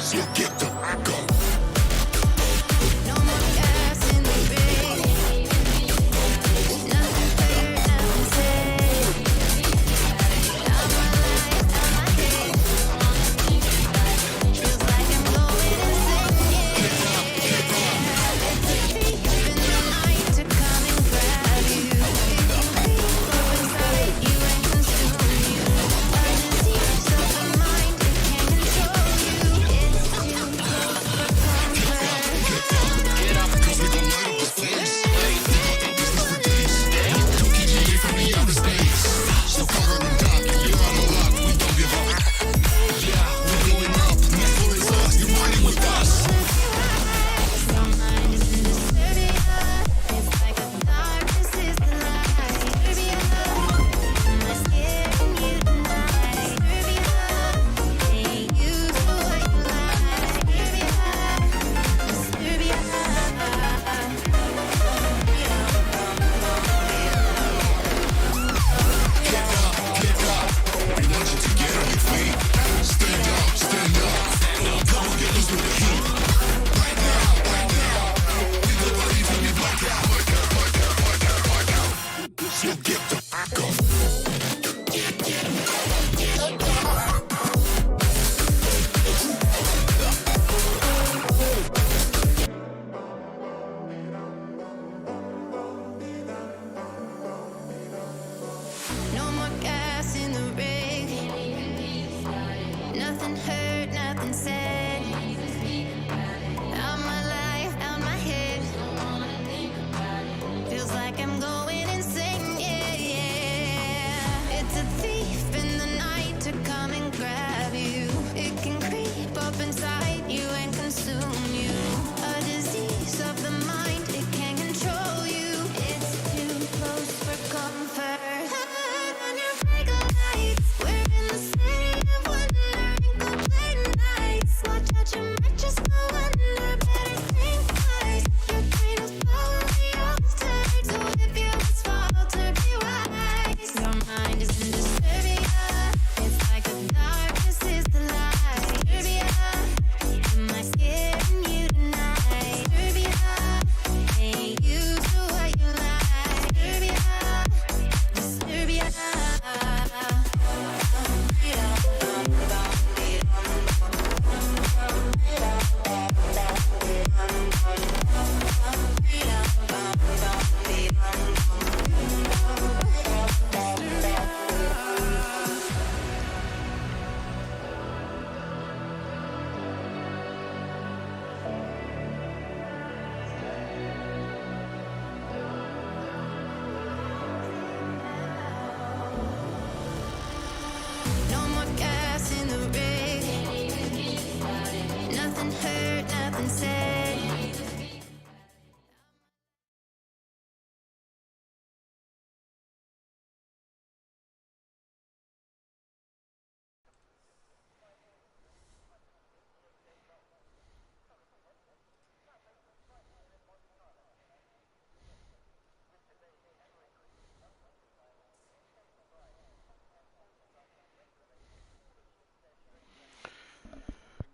So get the go.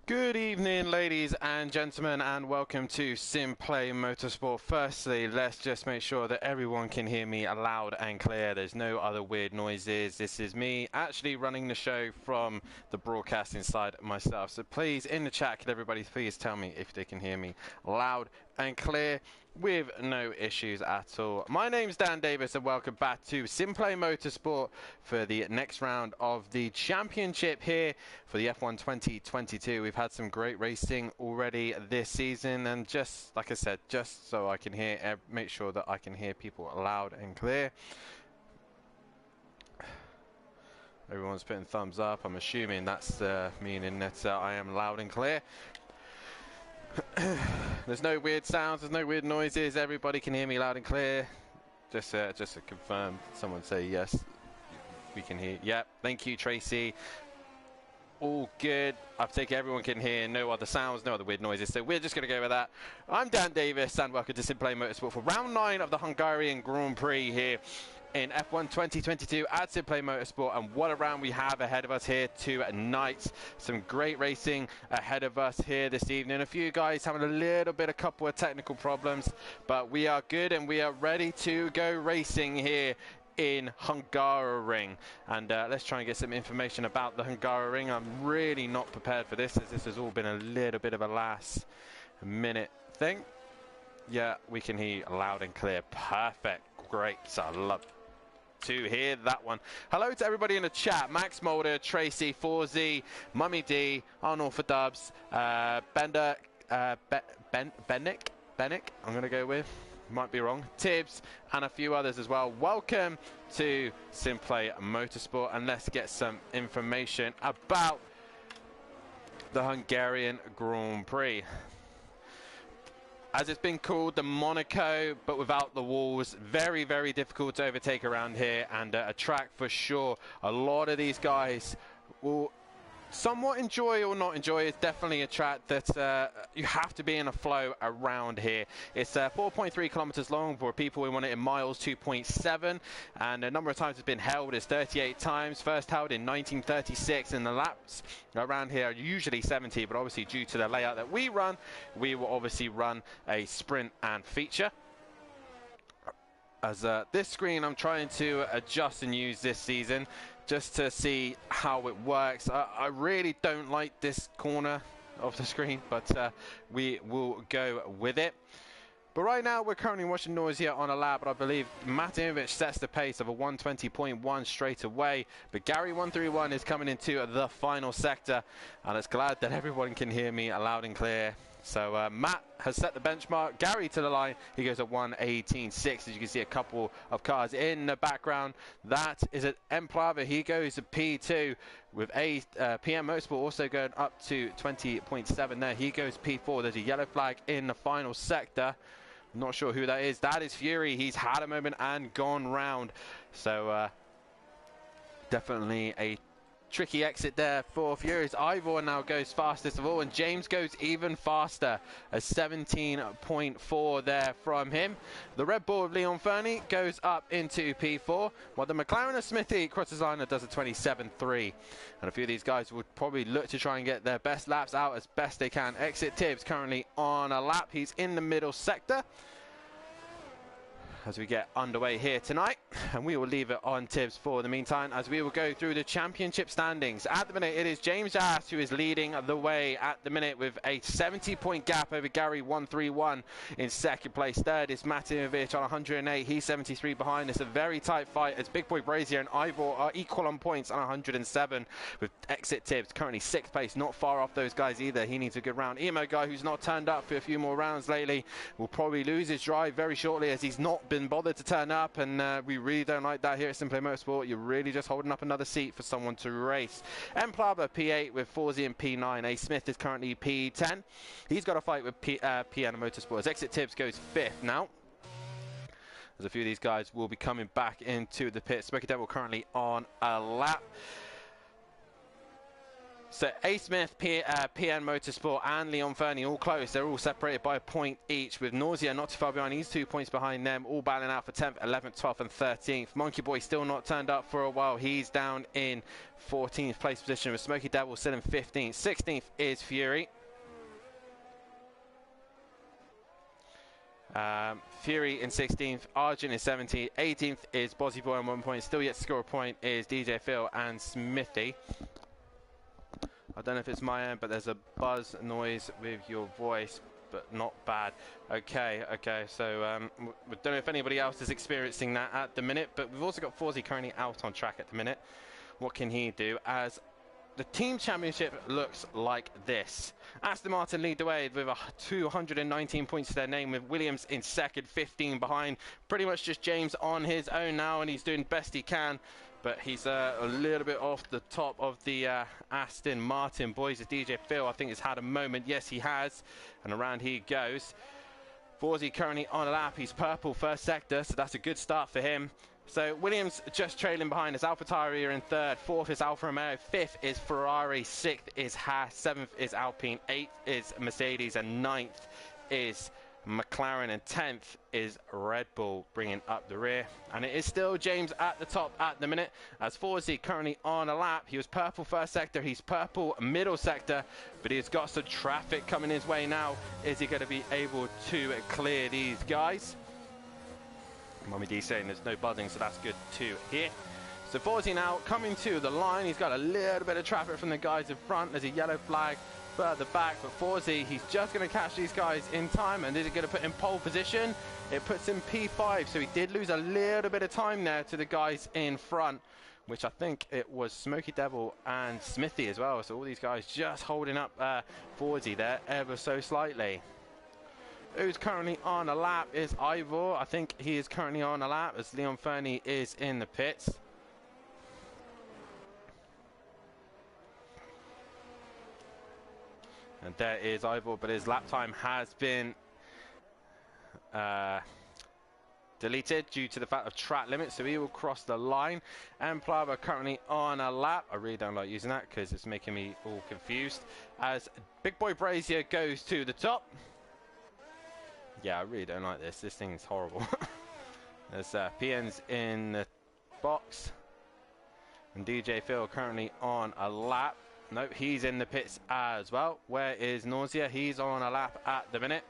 Good evening, ladies and gentlemen, and welcome to Simplay Motorsport. Firstly, let's just make sure that everyone can hear me loud and clear. There's no other weird noises. This is me actually running the show from the broadcasting side myself. So please, in the chat, can everybody please tell me if they can hear me loud and clear with no issues at all. My name's Dan Davis and welcome back to Simplay Motorsport for the next round of the championship here for the F1 2022. We've had some great racing already this season, and just like I said, just so I can hear, make sure that I can hear people loud and clear. Everyone's putting thumbs up. I'm assuming that's meaning that I am loud and clear. There's no weird sounds, there's no weird noises. Everybody can hear me loud and clear. Just to confirm, someone say yes, we can hear. Yep, thank you, Tracy. All good. I take it everyone can hear. No other sounds, no other weird noises. So we're just going to go with that. I'm Dan Davis, and welcome to Simplay Motorsport for round 9 of the Hungarian Grand Prix here in F1 2022 at Simplay Motorsport, and what a round we have ahead of us here tonight. Some great racing ahead of us here this evening. A few guys having a couple of technical problems, but we are good and we are ready to go racing here in Hungary. And let's try and get some information about the Hungary. I'm really not prepared for this, as this has all been a little bit of a last minute thing. Yeah, we can hear you loud and clear. Perfect. Great. So I love to hear that one. Hello to everybody in the chat. Max Mulder, Tracy, 4Z, Mummy D, Arnold for Dubs, Bender, Bennick, I'm going to go with. Might be wrong. Tibbs, and a few others as well. Welcome to Simplay Motorsport, and let's get some information about the Hungarian Grand Prix. As it's been called, the Monaco, but without the walls. Very, very difficult to overtake around here, and a track for sure. A lot of these guys will somewhat enjoy or not enjoy. It's definitely a track that you have to be in a flow around here. It's 4.3 kilometers long. For people who want it in miles, 2.7, and a number of times it's been held is 38 times. First held in 1936, and the laps around here are usually 70, but obviously due to the layout that we run, we will obviously run a sprint and feature. As this screen I'm trying to adjust and use this season just to see how it works. I really don't like this corner of the screen, but we will go with it. But right now we're currently watching noise here on a lap, but I believe Matimovic sets the pace of a 120.1 straight away. But Gary 131 is coming into the final sector, and it's glad that everyone can hear me loud and clear. So Matt has set the benchmark. Gary to the line. He goes at 1:18.6. As you can see, a couple of cars in the background. That is at Emplava. He goes to P2 with PM Motorsport also going up to 20.7 there. He goes P4. There's a yellow flag in the final sector. I'm not sure who that is. That is Fury. He's had a moment and gone round. So definitely a tricky exit there for Furious. Ivor now goes fastest of all, and James goes even faster, a 17.4 there from him. The Red Bull of Leon Fernie goes up into P4, while the McLaren of Smithy crosses line and does a 27.3. And a few of these guys would probably look to try and get their best laps out as best they can. Exit Tibbs currently on a lap. He's in the middle sector as we get underway here tonight, and we will leave it on Tibbs for the meantime as we will go through the championship standings. At the minute it is James Ass who is leading the way at the minute with a 70-point gap over Gary 131 in second place. Third is Matimovic on 108. He's 73 behind. It's a very tight fight as Big Boy Brazier and Ivor are equal on points on 107, with Exit Tibbs currently sixth place, not far off those guys either. He needs a good round. Emo guy, who's not turned up for a few more rounds lately, will probably lose his drive very shortly as he's not been bothered to turn up, and we really don't like that here at Simplay Motorsport. You're really just holding up another seat for someone to race. Emplava P8 with 4Z and P9. A Smith is currently P10. He's got a fight with Piano Motorsport as Exit Tibbs goes fifth now. As a few of these guys will be coming back into the pit. Smoky Devil currently on a lap. So A Smith, PN Motorsport and Leon Fernie all close. They're all separated by a point each, with Nausea not too far behind. He's 2 points behind them, all battling out for 10th, 11th, 12th and 13th. Monkey Boy still not turned up for a while. He's down in 14th place position, with Smoky Devil still in 15th. 16th is Fury. Fury in 16th, Arjun is 17th, 18th is Bozzy Boy on 1 point. Still yet to score a point is DJ Phil and Smithy. I don't know if it's my end, but there's a buzz noise with your voice, but not bad. Okay, so we don't know if anybody else is experiencing that at the minute, but we've also got Forzy currently out on track at the minute. What can he do? As the team championship looks like this. Aston Martin lead the way with 219 points to their name, with Williams in second, 15 behind. Pretty much just James on his own now, and he's doing best he can. But he's a little bit off the top of the Aston Martin boys. As DJ Phil, I think, has had a moment. Yes, he has. And around he goes. Forzy currently on a lap. He's purple first sector, so that's a good start for him. So Williams just trailing behind us. AlphaTauri are in third. Fourth is Alfa Romeo. Fifth is Ferrari. Sixth is Haas. Seventh is Alpine. Eighth is Mercedes. And ninth is McLaren, and 10th is Red Bull bringing up the rear. And it is still James at the top at the minute, as Forsey currently on a lap. He was purple first sector, he's purple middle sector, but he's got some traffic coming his way now. Is he going to be able to clear these guys? Mummy D saying there's no buzzing, so that's good to hear. So Forsey now coming to the line. He's got a little bit of traffic from the guys in front. There's a yellow flag further back, but Forsey, he's just going to catch these guys in time, and this is going to put him pole position. It puts him P5, so he did lose a little bit of time there to the guys in front, which I think it was Smoky Devil and Smithy as well. So all these guys just holding up Forsey there ever so slightly. Who's currently on a lap is Ivor. I think he is currently on a lap as Leon Fernie is in the pits. And there is Ivor, but his lap time has been deleted due to the fact of track limits, so he will cross the line. And Plava currently on a lap. I really don't like using that because it's making me all confused. As Big Boy Brazier goes to the top. Yeah, I really don't like this. This thing is horrible. There's PN's in the box. And DJ Phil currently on a lap. Nope, he's in the pits as well. Where is Nausea? He's on a lap at the minute.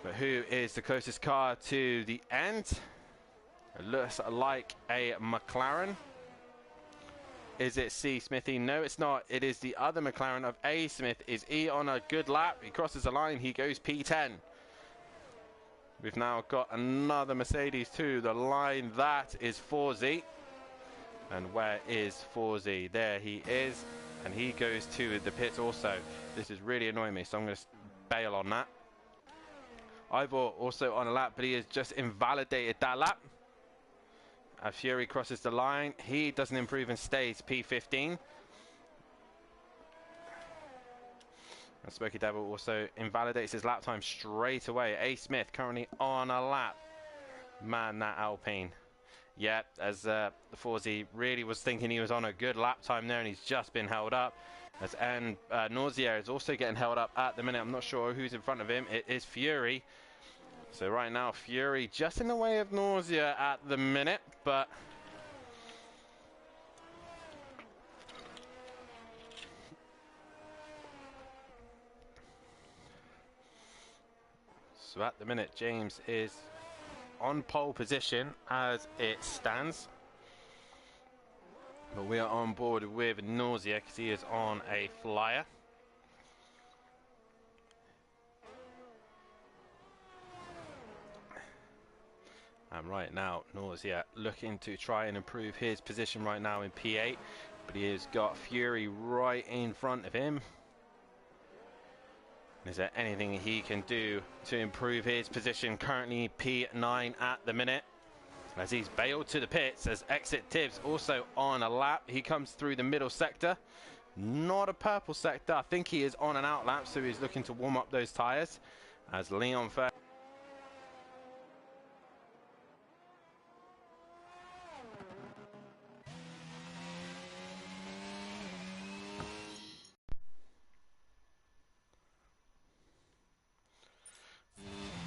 But who is the closest car to the end? It looks like a McLaren. Is it C Smithy? No, it's not. It is the other McLaren of A Smith. Is he on a good lap? He crosses the line. He goes P10. We've now got another Mercedes to the line. That is Forsey. And where is Forsey? There he is. And he goes to the pits also. This is really annoying me, so I'm going to bail on that. Ivor also on a lap, but he has just invalidated that lap. As Fury crosses the line, he doesn't improve and stays P15. And Smoky Devil also invalidates his lap time straight away. A Smith currently on a lap. Man, that Alpine. Yeah, as Forsey really was thinking he was on a good lap time there, and he's just been held up. And Nausea is also getting held up at the minute. I'm not sure who's in front of him. It is Fury. So right now, Fury just in the way of Nausea at the minute, but so at the minute, James is on pole position as it stands. But we are on board with Nausea because he is on a flyer. And right now, Nausea looking to try and improve his position right now in P8. But he has got Fury right in front of him. Is there anything he can do to improve his position? Currently P9 at the minute. As he's bailed to the pits, as Exit Tibbs also on a lap. He comes through the middle sector. Not a purple sector. I think he is on an out lap, so he's looking to warm up those tyres. As Leon Fair.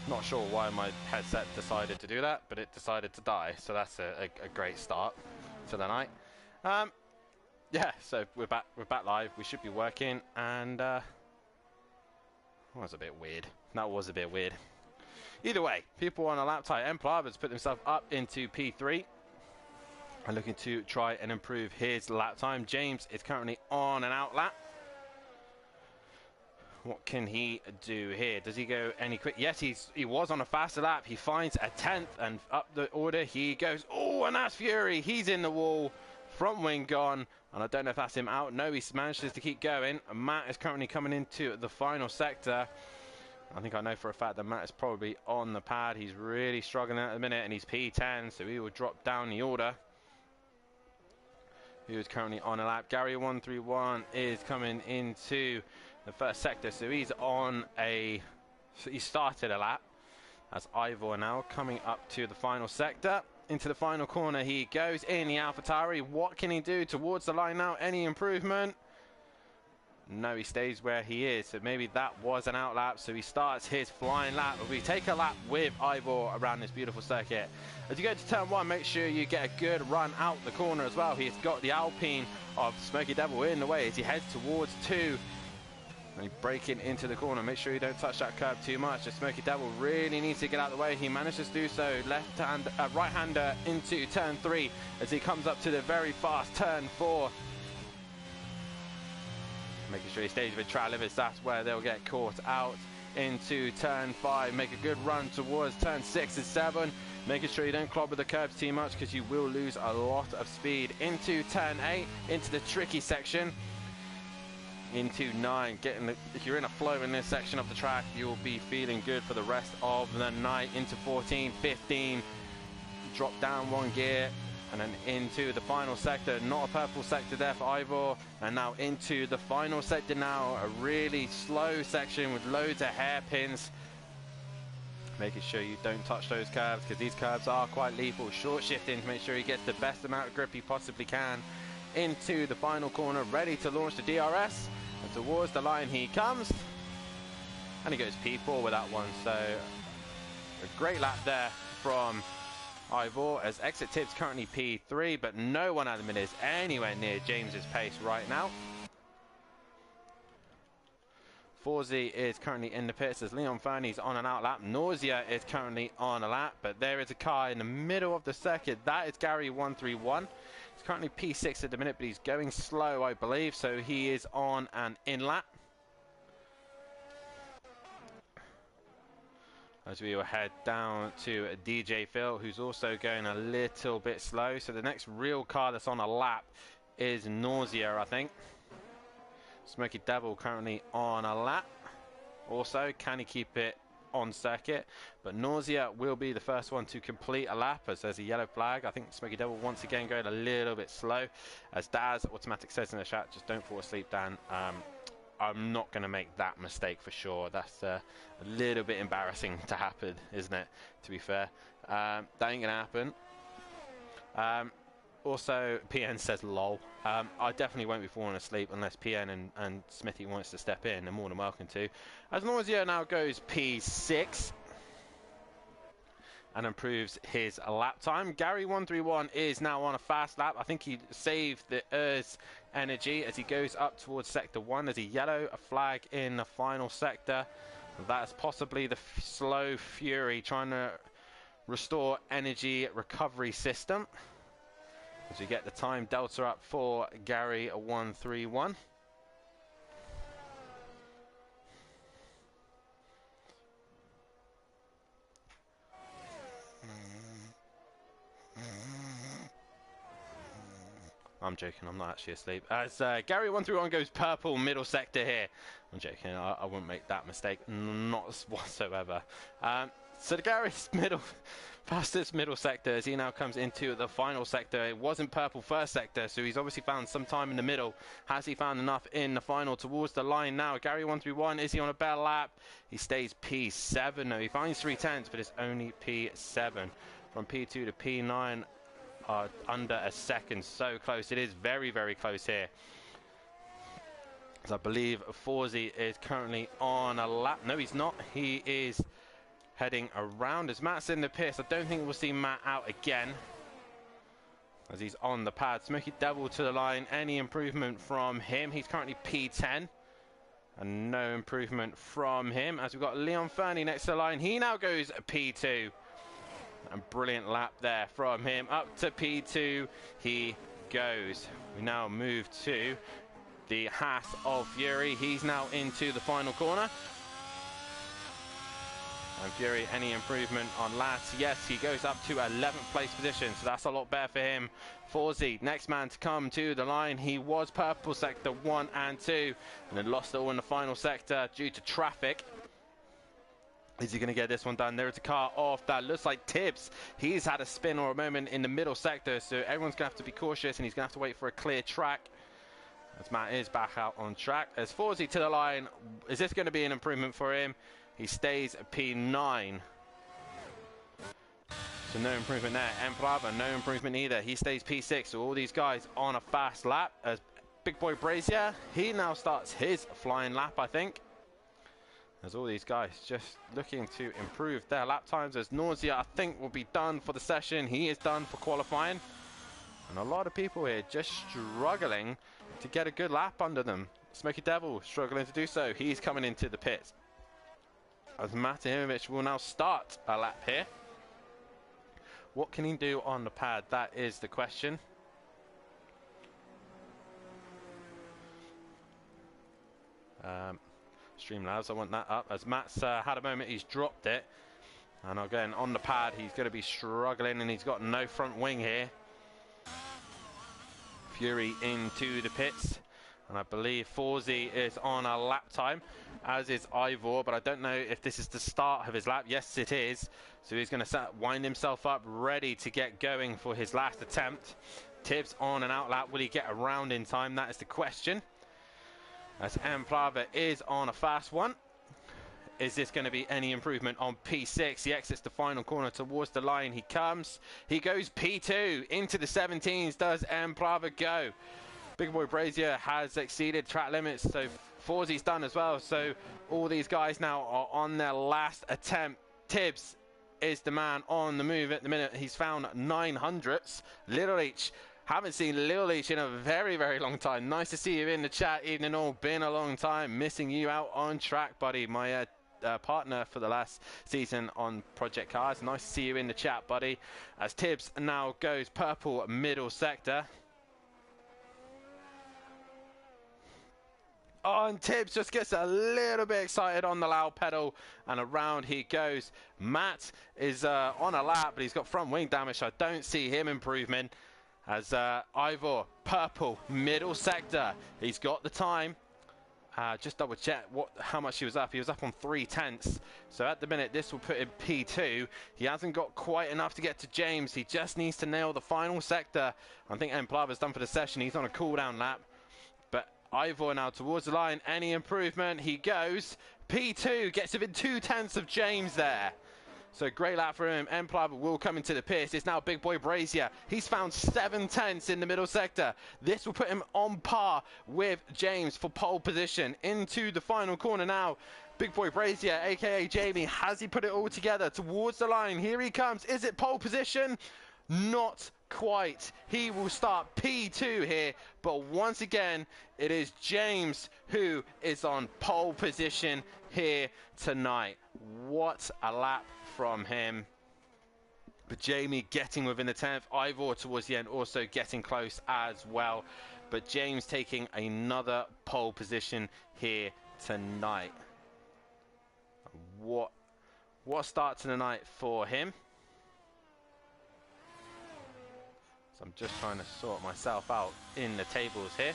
Not sure why my headset decided to do that, but it decided to die, so that's a great start to the night. Yeah, so we're back live. We should be working, and that was a bit weird. That was a bit weird. Either way, people on a lap tire. Emplav has put himself up into P3 and looking to try and improve his lap time. James is currently on an out lap. What can he do here? Does he go any quick? Yes, he was on a faster lap. He finds a 10th and up the order he goes. Oh, and that's Fury. He's in the wall. Front wing gone. And I don't know if that's him out. No, he manages to keep going. And Matt is currently coming into the final sector. I think I know for a fact that Matt is probably on the pad. He's really struggling at the minute, and he's P10, so he will drop down the order. He is currently on a lap. Gary131 is coming into the first sector, so he's on a, so he started a lap. That's Ivor now coming up to the final sector. Into the final corner he goes in the AlphaTauri. What can he do towards the line now? Any improvement? No, he stays where he is, so maybe that was an out lap, so he starts his flying lap. We take a lap with Ivor around this beautiful circuit. As you go to turn 1, make sure you get a good run out the corner as well. He's got the Alpine of Smoky Devil in the way as he heads towards 2. And he's breaking into the corner. Make sure you don't touch that curb too much. The Smoky Devil really needs to get out of the way. He manages to do so. Right-hander into turn 3 as he comes up to the very fast turn 4. Making sure he stays with track limits. That's where they'll get caught out into turn 5. Make a good run towards turn 6 and 7. Making sure you don't clobber the curbs too much because you will lose a lot of speed. Into turn 8, into the tricky section. Into 9, if you're in a flow in this section of the track, you'll be feeling good for the rest of the night. Into 14, 15, drop down 1 gear, and then into the final sector. Not a purple sector there for Ivor, and now into the final sector now, a really slow section with loads of hairpins. Making sure you don't touch those curves because these curves are quite lethal. Short shifting to make sure he gets the best amount of grip he possibly can. Into the final corner, ready to launch the DRS, and towards the line he comes, and he goes P4 with that one. So a great lap there from Ivor as exit tip's currently P3, but no one at the minute is anywhere near James's pace right now. Forzy is currently in the pits as Leon Fernie's on an out lap. Nausea is currently on a lap, but there is a car in the middle of the circuit. That is Gary 131. He's currently P6 at the minute, but he's going slow, I believe, so he is on an in lap. As we will head down to DJ Phil, who's also going a little bit slow. So the next real car that's on a lap is Nausea, I think. Smoky Devil currently on a lap. Also, can he keep it on circuit? But Nausea will be the first one to complete a lap as there's a yellow flag. I think Smoky Devil once again going a little bit slow. As Daz Automatic says in the chat, just don't fall asleep, Dan. I'm not going to make that mistake for sure. That's a little bit embarrassing to happen, isn't it? To be fair, that ain't going to happen. Also, PN says lol. I definitely won't be falling asleep unless PN and Smithy wants to step in. They're more than welcome to. As Nausea now goes P6 and improves his lap time. Gary 131 is now on a fast lap. I think he saved the Earth's energy as he goes up towards sector 1. There's a yellow flag in the final sector. That's possibly the slow Fury trying to restore energy recovery system. As we get the time delta up for Gary 131. I'm joking, I'm not actually asleep. As Gary 131 goes purple middle sector here. I'm joking, I wouldn't make that mistake, not whatsoever. So the Gary's fastest middle sector as he now comes into the final sector. It wasn't purple first sector, so he's obviously found some time in the middle. Has he found enough in the final towards the line now? Gary 131, is he on a better lap? He stays P7. No, he finds 3/10, but it's only P7. From P2 to P9 are under a second. So close. It is very, very close here. As I believe Forzy is currently on a lap. No, he's not. He is heading around as Matt's in the pits. I don't think we'll see Matt out again as he's on the pad. Smoky Devil to the line. Any improvement from him? He's currently P10 and no improvement from him. As we've got Leon Fernie next to the line. He now goes P2. A brilliant lap there from him. Up to P2 he goes. We now move to the Haas of Fury. He's now into the final corner. And Fury, any improvement on last? Yes, he goes up to 11th place position, so that's a lot better for him. Forzy, next man to come to the line. He was purple sector 1 and 2, and then lost it all in the final sector due to traffic. Is he going to get this one done? There is a car off that looks like Tibbs. He's had a spin or a moment in the middle sector, so everyone's going to have to be cautious, and he's going to have to wait for a clear track. As Matt is back out on track. As Forzy to the line, is this going to be an improvement for him? He stays P9. So no improvement there. Emprava, no improvement either. He stays P6. So all these guys on a fast lap. As Big Boy Brazier, he now starts his flying lap, I think. As all these guys just looking to improve their lap times. As Nausea, I think, will be done for the session. He is done for qualifying. And a lot of people here just struggling to get a good lap under them. Smoky Devil struggling to do so. He's coming into the pits. As Matahimovic will now start a lap here. What can he do on the pad? That is the question. Streamlabs, I want that up. As Matt's had a moment, he's dropped it. And again, on the pad, he's going to be struggling, and he's got no front wing here. Fury into the pits. And I believe Forzy is on a lap time, as is Ivor, but I don't know if this is the start of his lap. Yes, it is. So he's going to wind himself up, ready to get going for his last attempt. Tibbs on an out lap. Will he get around in time? That is the question. As Emplava is on a fast one. Is this going to be any improvement on P6? He exits the final corner towards the line. He comes. He goes P2 into the 17s. Does Emplava go? Big Boy Brazier has exceeded track limits, so Forzy's done as well. So all these guys now are on their last attempt. Tibbs is the man on the move at the minute. He's found 900ths. Little H, haven't seen Little H in a very, very long time. Nice to see you in the chat, evening all. Been a long time. Missing you out on track, buddy. My partner for the last season on Project Cars. Nice to see you in the chat, buddy. As Tibbs now goes purple middle sector. Oh, and Tibbs just gets a little bit excited on the loud pedal, and around he goes. Matt is on a lap, but he's got front wing damage, so I don't see him improving. As Ivor, purple, middle sector. He's got the time. Just double check how much he was up. He was up on 3/10. So at the minute, this will put him P2. He hasn't got quite enough to get to James. He just needs to nail the final sector. I think Emplava's done for the session. He's on a cooldown lap. But Ivor now towards the line. Any improvement? He goes P2. Gets within 2/10 of James there. So great lap for him. Emplava will come into the pits. It's now Big Boy Brazier. He's found 7/10 in the middle sector. This will put him on par with James for pole position. Into the final corner now. Big Boy Brazier, aka Jamie. Has he put it all together towards the line? Here he comes. Is it pole position? Not quite. He will start P2 here, but once again it is James who is on pole position here tonight. What a lap from him. But Jamie getting within the 10th. Ivor towards the end also getting close as well, but James taking another pole position here tonight. What a start to the night for him. So I'm just trying to sort myself out in the tables here.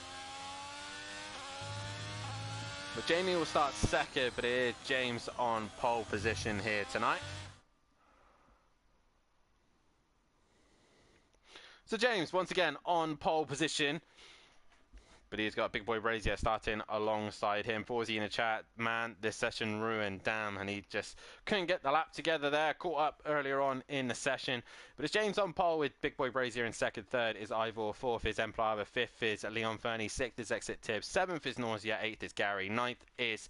But Jamie will start second, but it is James on pole position here tonight. So James, once again, on pole position. But he's got Big Boy Brazier starting alongside him. Forzy in the chat, man, this session ruined, damn. And he just couldn't get the lap together there. Caught up earlier on in the session. But it's James on pole with Big Boy Brazier in second. Third is Ivor. Fourth is Emplava. Fifth is Leon Fernie. Sixth is Exit Tibbs. Seventh is Nausea. Eighth is Gary. Ninth is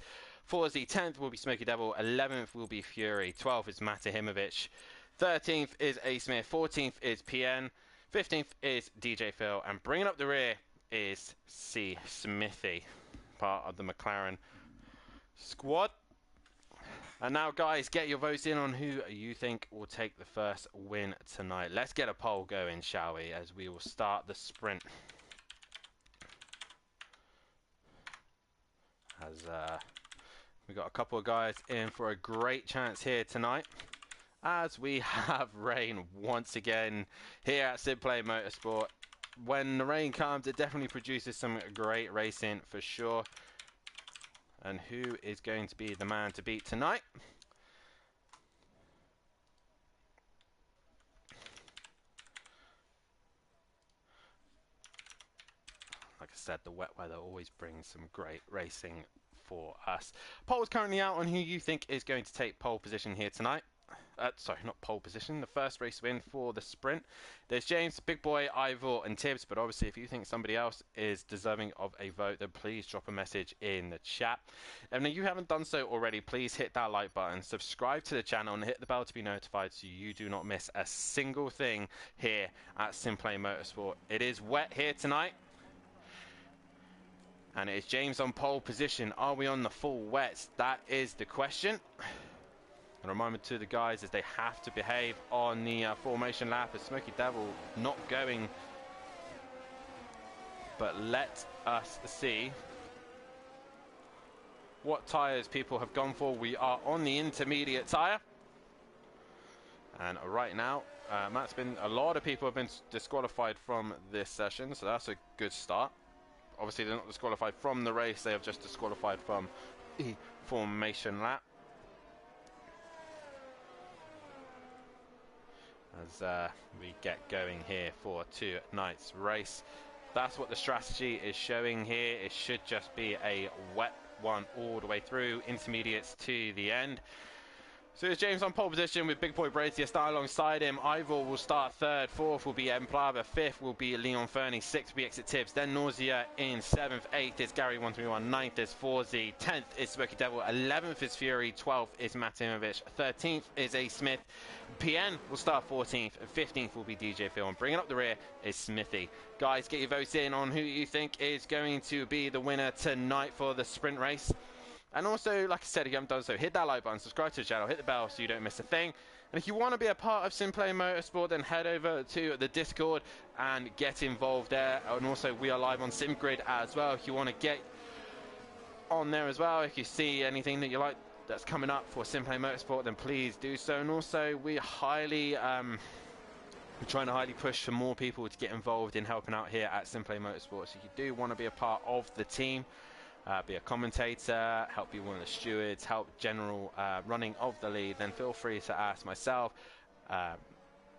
Forzy. 10th will be Smoky Devil. 11th will be Fury. 12th is Matahimovic. 13th is A Smith. 14th is PN. 15th is DJ Phil. And bringing up the rear is C Smithy, part of the McLaren squad. And now, guys, get your votes in on who you think will take the first win tonight. Let's get a poll going, shall we, as we will start the sprint. As we got a couple of guys in for a great chance here tonight, as we have rain once again here at Simplay Motorsport. When the rain comes, it definitely produces some great racing for sure. And who is going to be the man to beat tonight? Like I said, the wet weather always brings some great racing for us. Poll's currently out on who you think is going to take pole position here tonight. sorry, not pole position, the first race win for the sprint. There's James, Big Boy, Ivor and Tibbs, but obviously if you think somebody else is deserving of a vote, then please drop a message in the chat. And if you haven't done so already, please hit that like button, subscribe to the channel and hit the bell to be notified so you do not miss a single thing here at Simplay Motorsport. It is wet here tonight. And it is James on pole position. Are we on the full wets? That is the question. And a reminder to the guys is they have to behave on the formation lap. As Smoky Devil not going. But let us see what tyres people have gone for. We are on the intermediate tyre. And right now, a lot of people have been disqualified from this session. So that's a good start. Obviously, they're not disqualified from the race. They have just disqualified from the formation lap. As we get going here for tonight's race. That's what the strategy is showing here. It should just be a wet one all the way through, intermediates to the end. So it's James on pole position with Big Boy Brazier starting alongside him. Ivor will start third, fourth will be Emplava, fifth will be Leon Fernie, sixth will be Exit Tibbs, then Nausea in seventh, eighth is Gary 131, ninth is 4Z, 10th is Smoky Devil, 11th is Fury, 12th is Matimovic, 13th is A Smith. PN will start 14th, and 15th will be DJ Phil, and bringing up the rear is Smithy. Guys, get your votes in on who you think is going to be the winner tonight for the sprint race. And also, like I said, if you haven't done so, hit that like button, subscribe to the channel, hit the bell so you don't miss a thing. And if you want to be a part of Simplay Motorsport, then head over to the Discord and get involved there. And also, we are live on SimGrid as well. If you want to get on there as well, if you see anything that you like that's coming up for Simplay Motorsport, then please do so. And also, we're trying to highly push for more people to get involved in helping out here at Simplay Motorsport. So if you do want to be a part of the team, be a commentator, help be one of the stewards, help general running of the lead, then feel free to ask myself,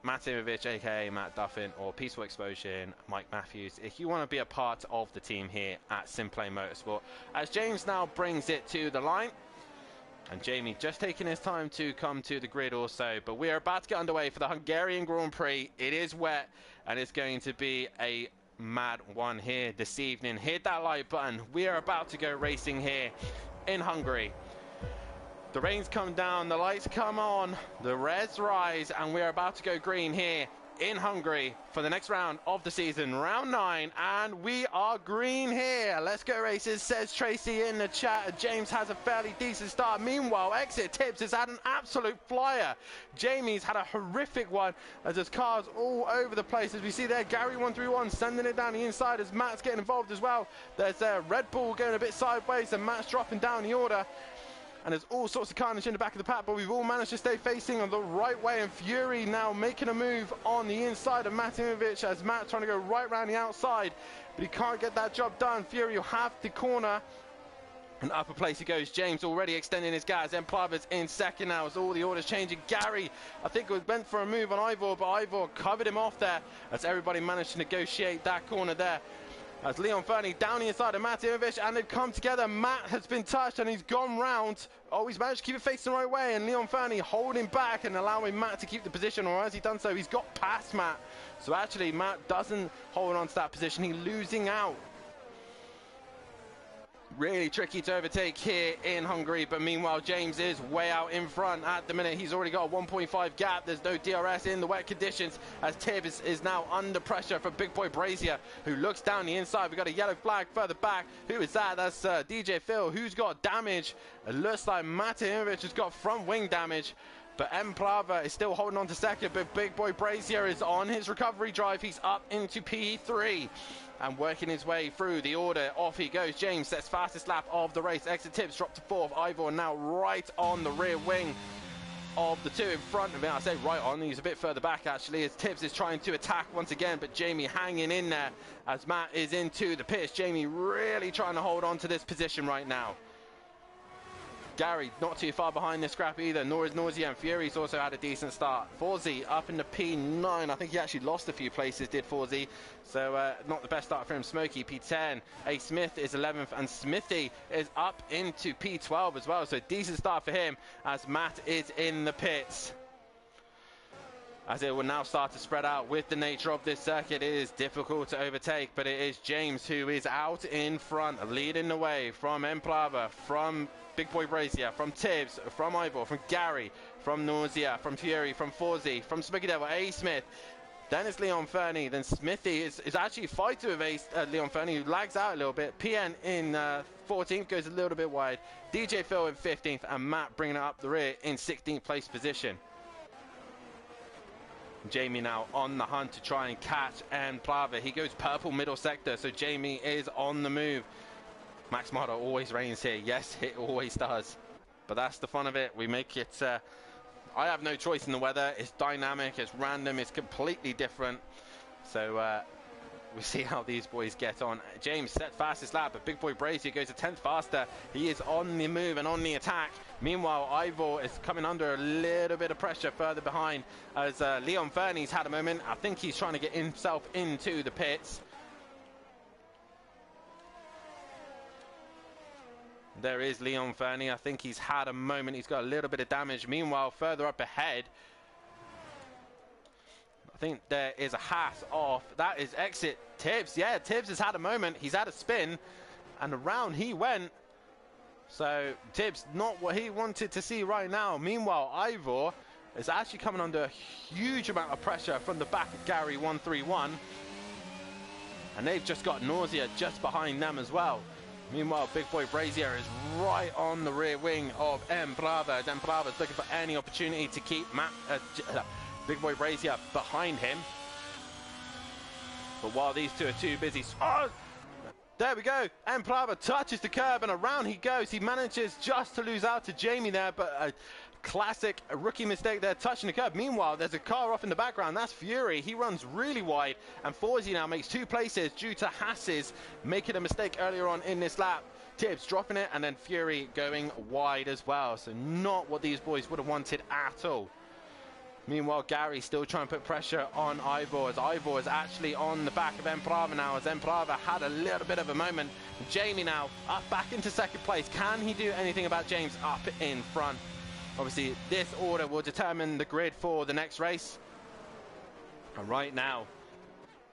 Matimovic, aka Matt Duffin, or Peaceful Explosion, Mike Matthews, if you want to be a part of the team here at Simplay Motorsport. As James now brings it to the line, and Jamie just taking his time to come to the grid also, but we are about to get underway for the Hungarian Grand Prix. It is wet, and it's going to be a mad one here this evening. Hit that like button. We are about to go racing here in Hungary. The rains come down, the lights come on, the reds rise, and we are about to go green here in Hungary for the next round of the season, round 9, and we are green here. Let's go races, says Tracy in the chat. James has a fairly decent start. Meanwhile, Exit Tibbs has had an absolute flyer. Jamie's had a horrific one as there's cars all over the place. As we see there, Gary 131 sending it down the inside as Matt's getting involved as well. There's Red Bull going a bit sideways and Matt's dropping down the order. And there's all sorts of carnage in the back of the pack, but we've all managed to stay facing on the right way. And Fury now making a move on the inside of Matimovic as Matt trying to go right round the outside, but he can't get that job done. Fury will have the corner. And upper place he goes. James already extending his gas. Emplava's in second now as all the orders changing. Gary, I think, was bent for a move on Ivor, but Ivor covered him off there as everybody managed to negotiate that corner there. As Leon Fernie down the inside of Matimovic, and they've come together. Matt has been touched and he's gone round. Oh, he's managed to keep it facing the right way, and Leon Fernie holding back and allowing Matt to keep the position, or has he done so? He's got past Matt. So actually Matt doesn't hold on to that position. He's losing out. Really tricky to overtake here in Hungary, but meanwhile James is way out in front at the minute. He's already got a 1.5 gap. There's no DRS in the wet conditions as Tibbs is now under pressure for Big Boy Brazier, who looks down the inside. We've got a yellow flag further back. Who is that? That's DJ Phil, who's got damage. It looks like Matimovic has got front wing damage, but Emplava is still holding on to second, but Big Boy Brazier is on his recovery drive. He's up into P3 and working his way through the order. Off he goes. James sets fastest lap of the race. Exit Tibbs dropped to fourth. Ivor now right on the rear wing of the two in front of him. I say right on, he's a bit further back actually, as Tibbs is trying to attack once again, but Jamie hanging in there as Matt is into the pits. Jamie really trying to hold on to this position right now. Gary not too far behind this scrap either, nor is Nausea, and Fury's also had a decent start. 4Z up in the P9. I think he actually lost a few places, did 4Z, so not the best start for him. Smokey P10. A Smith is 11th, and Smithy is up into P12 as well, so decent start for him as Matt is in the pits. as it will now start to spread out. With the nature of this circuit, it is difficult to overtake, but it is James who is out in front, leading the way from Emplava, from Big Boy Brazier, from Tibbs, from Ivor, from Gary, from Nausea, from Fury, from Forzy, from Smoky Devil, A. Smith. Then it's Leon Fernie. Then Smithy is actually fighting with Leon Fernie, who lags out a little bit. PN in 14th, goes a little bit wide. DJ Phil in 15th, and Matt bringing it up the rear in 16th place position. Jamie now on the hunt to try and catch Emplava. He goes purple middle sector, so Jamie is on the move. Max Marder always reigns here. Yes, it always does. But that's the fun of it. We make it... I have no choice in the weather. It's dynamic, it's random, it's completely different. So we see how these boys get on. James set fastest lap, but Big Boy Brazier goes a 10th faster. He is on the move and on the attack. Meanwhile, Ivor is coming under a little bit of pressure further behind, as Leon Fernie's had a moment. I think he's trying to get himself into the pits. There is Leon Fernie. I think he's had a moment. He's got a little bit of damage. Meanwhile, further up ahead, I think there is a Haas off. That is exit Tibbs. Yeah, Tibbs has had a moment. He's had a spin, and around he went. So Tibbs, not what he wanted to see right now. Meanwhile, Ivor is actually coming under a huge amount of pressure from the back of Gary 131. And they've just got Nausea just behind them as well. Meanwhile, Big Boy Brazier is right on the rear wing of Emplava. Emplava's looking for any opportunity to keep Big Boy Brazier behind him. But while these two are too busy... Oh! There we go. Emplava touches the curb and around he goes. He manages just to lose out to Jamie there, but a classic rookie mistake there, touching the curb. Meanwhile, there's a car off in the background. That's Fury. He runs really wide, and Forzy now makes 2 places due to Haas's making a mistake earlier on in this lap. Tibbs dropping it, and then Fury going wide as well. So not what these boys would have wanted at all. Meanwhile, Gary still trying to put pressure on Ivor, as Ivor is actually on the back of Emplava now, as Emplava had a little bit of a moment. Jamie now up back into second place. Can he do anything about James up in front? Obviously, this order will determine the grid for the next race. And right now,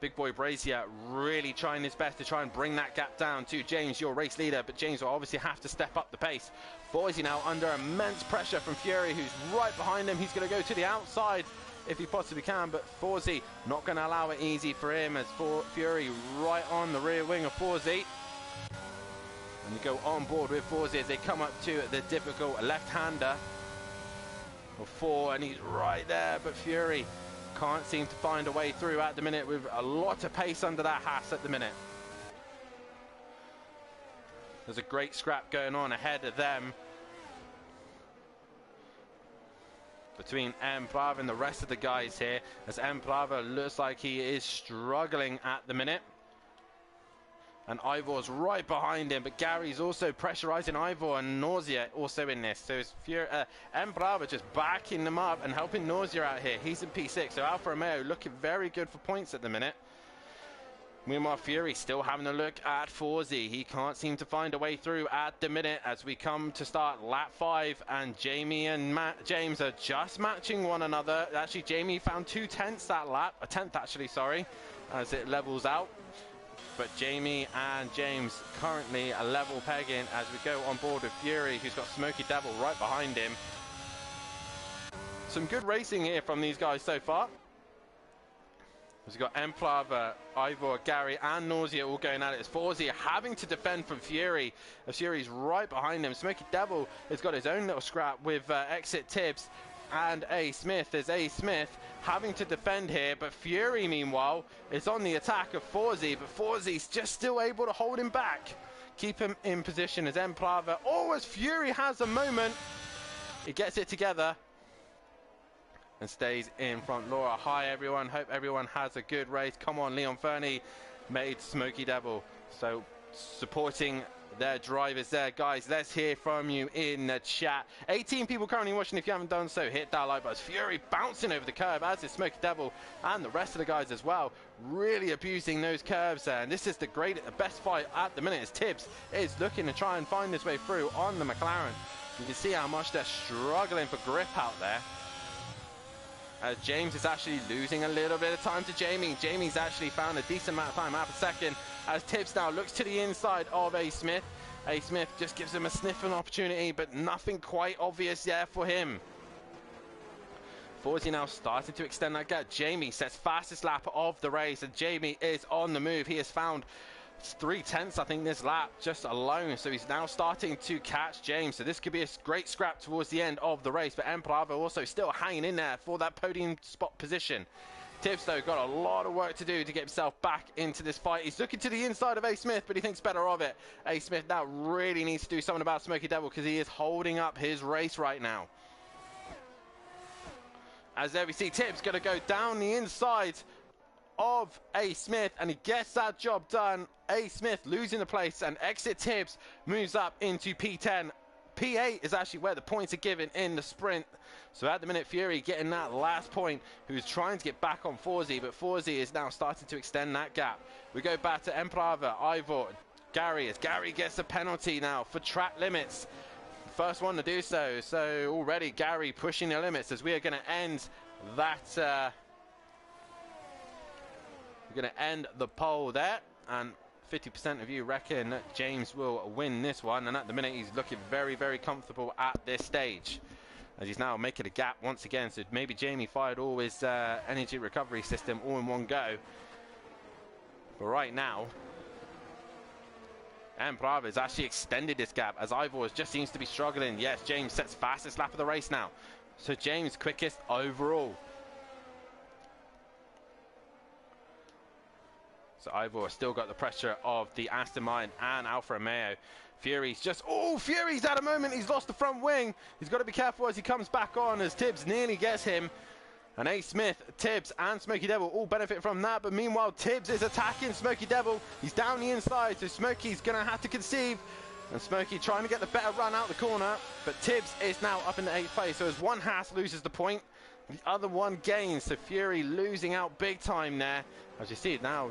Big Boy Brazier really trying his best to try and bring that gap down to James, your race leader, but James will obviously have to step up the pace. Forzy now under immense pressure from Fury, who's right behind him. He's going to go to the outside if he possibly can, but Forzy not going to allow it easy for him, as Fury right on the rear wing of Forzy. And you go on board with Forzy as they come up to the difficult left-hander of 4, and he's right there, but Fury can't seem to find a way through at the minute, with a lot of pace under that Haas at the minute. There's a great scrap going on ahead of them between Emplava and the rest of the guys here, as Emplava looks like he is struggling at the minute. And Ivor's right behind him, but Gary's also pressurizing Ivor, and Nausea also in this. So it's Emplava just backing them up and helping Nausea out here. He's in P6, so Alfa Romeo looking very good for points at the minute. Meanwhile, Fury still having a look at Forzy. He can't seem to find a way through at the minute as we come to start lap 5, and Jamie and James are just matching one another. Actually, Jamie found 2/10 that lap, a 10th actually, sorry, as it levels out. But Jamie and James currently a level pegging as we go on board with Fury, who's got Smoky Devil right behind him. Some good racing here from these guys so far. We've got Emplava, Ivor, Gary and Nausea all going at it. It's Forzy having to defend from Fury, as Fury's right behind him. Smoky Devil has got his own little scrap with exit Tibbs and A. Smith. There's A. Smith having to defend here, but Fury meanwhile is on the attack of Forzy, but Forzy's just still able to hold him back, keep him in position as Emplava. Oh, as Fury has a moment, he gets it together and stays in front. Laura, hi everyone, hope everyone has a good race. Come on, Leon Fernie made Smoky Devil, so supporting their drivers there. Guys, let's hear from you in the chat. 18 people currently watching. If you haven't done so, hit that like button. Fury bouncing over the curb, as is Smoky Devil and the rest of the guys as well, really abusing those curves there. And this is the best fight at the minute, as Tibbs is looking to try and find his way through on the McLaren. You can see how much they're struggling for grip out there. as James is actually losing a little bit of time to Jamie. Jamie's actually found a decent amount of time, half a second, as Tibbs now looks to the inside of A. Smith. A. Smith just gives him a sniff of an opportunity, but nothing quite obvious there for him. Forsey now starting to extend that gap. Jamie sets fastest lap of the race, and Jamie is on the move. He has found 3/10, I think, this lap just alone, so he's now starting to catch James. So this could be a great scrap towards the end of the race, but Emprava also still hanging in there for that podium spot position. Tibbs, though, got a lot of work to do to get himself back into this fight. He's looking to the inside of A. Smith, but he thinks better of it. A. Smith now really needs to do something about Smoky Devil, because he is holding up his race right now. As there we see Tibbs going to go down the inside of A. Smith, and he gets that job done. A. Smith losing the place, and Exit Tibbs moves up into P10. P8 is actually where the points are given in the sprint. So at the minute, Fury getting that last point, who's trying to get back on Forsey, but Forsey is now starting to extend that gap. We go back to Emprava, Ivor, Gary, as Gary gets a penalty now for track limits. First one to do so. So already Gary pushing the limits, as we are going to end that. We're going to end the poll there, and 50% of you reckon that James will win this one, and at the minute he's looking very, very comfortable at this stage, as he's now making a gap once again. So maybe Jamie fired all his energy recovery system all in one go, but right now Emprava has actually extended this gap, as Ivor just seems to be struggling. Yes, James sets fastest lap of the race now, so James quickest overall. So Ivor still got the pressure of the Aston Martin and Alfa Romeo. Fury's just, oh, Fury's at a moment, he's lost the front wing. He's got to be careful as he comes back on, as Tibbs nearly gets him. And A. Smith, Tibbs and Smoky Devil all benefit from that, but meanwhile Tibbs is attacking Smoky Devil. He's down the inside, so Smoky's going to have to concede. And Smoky trying to get the better run out the corner, but Tibbs is now up in the 8th place. So as one Haas loses the point, the other one gains. So Fury losing out big time there. As you see now,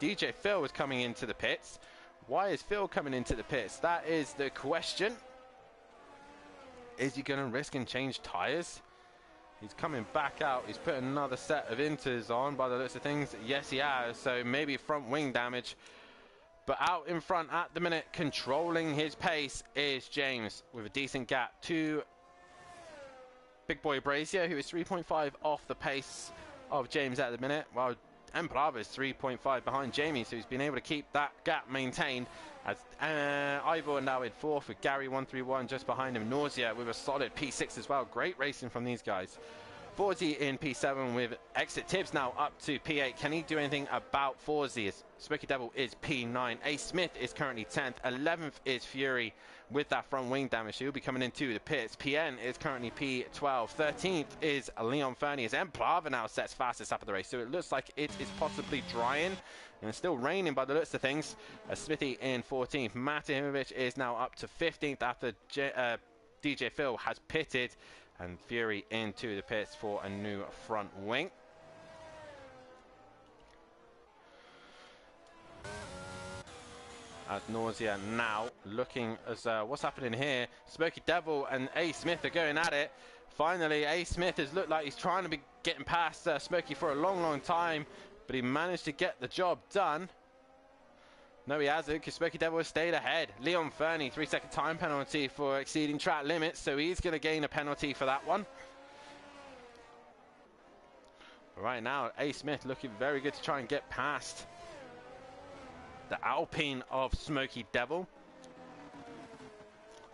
DJ Phil is coming into the pits. Why is Phil coming into the pits? That is the question. Is he going to risk and change tyres? He's coming back out. He's put another set of inters on by the looks of things. Yes, he has. So maybe front wing damage. But out in front at the minute, controlling his pace, is James with a decent gap to Big Boy Brazier, who is 3.5 off the pace of James at the minute, while Emprava is 3.5 behind Jamie, so he's been able to keep that gap maintained. As Ivor now in 4th with Gary 131 just behind him. Nausea with a solid P6 as well. Great racing from these guys. Forsey in P7 with Exit Tibbs now up to P8. Can he do anything about Forsey? Smoky Devil is P9. A. Smith is currently 10th. 11th is Fury with that front wing damage. So he'll be coming into the pits. PN is currently P12. 13th is Leon Fernie, as Emprava now sets fastest up of the race. So it looks like it is possibly drying, and it's still raining by the looks of things. Smithy in 14th. Matimovic is now up to 15th after DJ Phil has pitted. And Fury into the pits for a new front wing. As Nausea now looking as what's happening here. Smoky Devil and A. Smith are going at it. Finally, A. Smith has looked like he's trying to be getting past Smoky for a long, long time, but he managed to get the job done. No, he hasn't, because Smoky Devil has stayed ahead. Leon Fernie, 3-second time penalty for exceeding track limits, so he's going to gain a penalty for that one. But right now, A. Smith looking very good to try and get past the Alpine of Smoky Devil.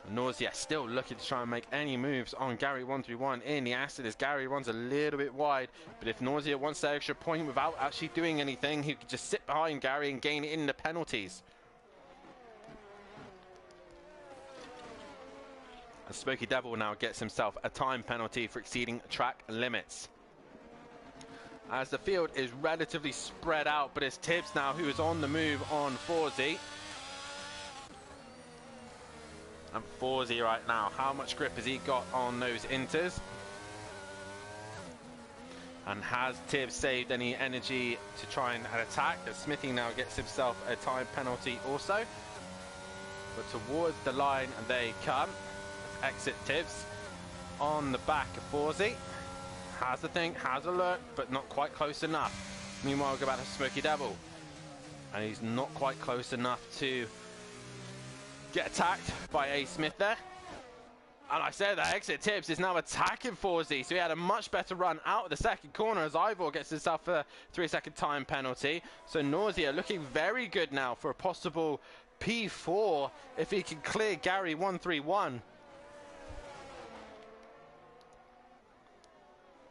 Nausea still looking to try and make any moves on Gary 131 in the Aston, as Gary runs a little bit wide. But if Nausea wants that extra point without actually doing anything, he could just sit behind Gary and gain it in the penalties. And Smoky Devil now gets himself a time penalty for exceeding track limits. As the field is relatively spread out, but it's Tibbs now who is on the move on Forsey. And Forsey right now, how much grip has he got on those inters? And has Tibbs saved any energy to try and attack? As Smithy now gets himself a time penalty also. But towards the line they come. Exit Tibbs on the back of Forsey. has a think, has a look, but not quite close enough. Meanwhile, we'll go back to Smoky Devil. And he's not quite close enough to get attacked by A. Smith there. And I said that Exit Tips is now attacking Forzy, so he had a much better run out of the second corner as Ivor gets himself a 3-second time penalty. So Nausea looking very good now for a possible P4 if he can clear Gary 131.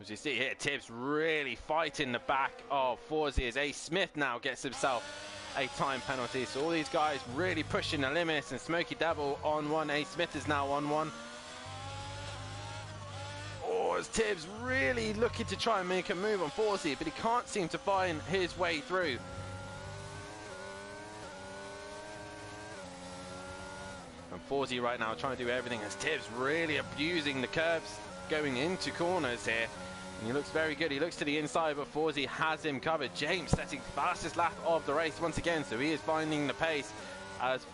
As you see here, Tibbs really fighting the back of Forzy as A. Smith now gets himself a time penalty. So all these guys really pushing the limits, and Smoky Devil on one, A. Smith is now on one. Oh, as Tibbs really looking to try and make a move on Forzy, but he can't seem to find his way through. And Forzy right now trying to do everything as Tibbs really abusing the curves going into corners here. And he looks very good. He looks to the inside, but Forzy has him covered. James setting fastest lap of the race once again, so he is finding the pace as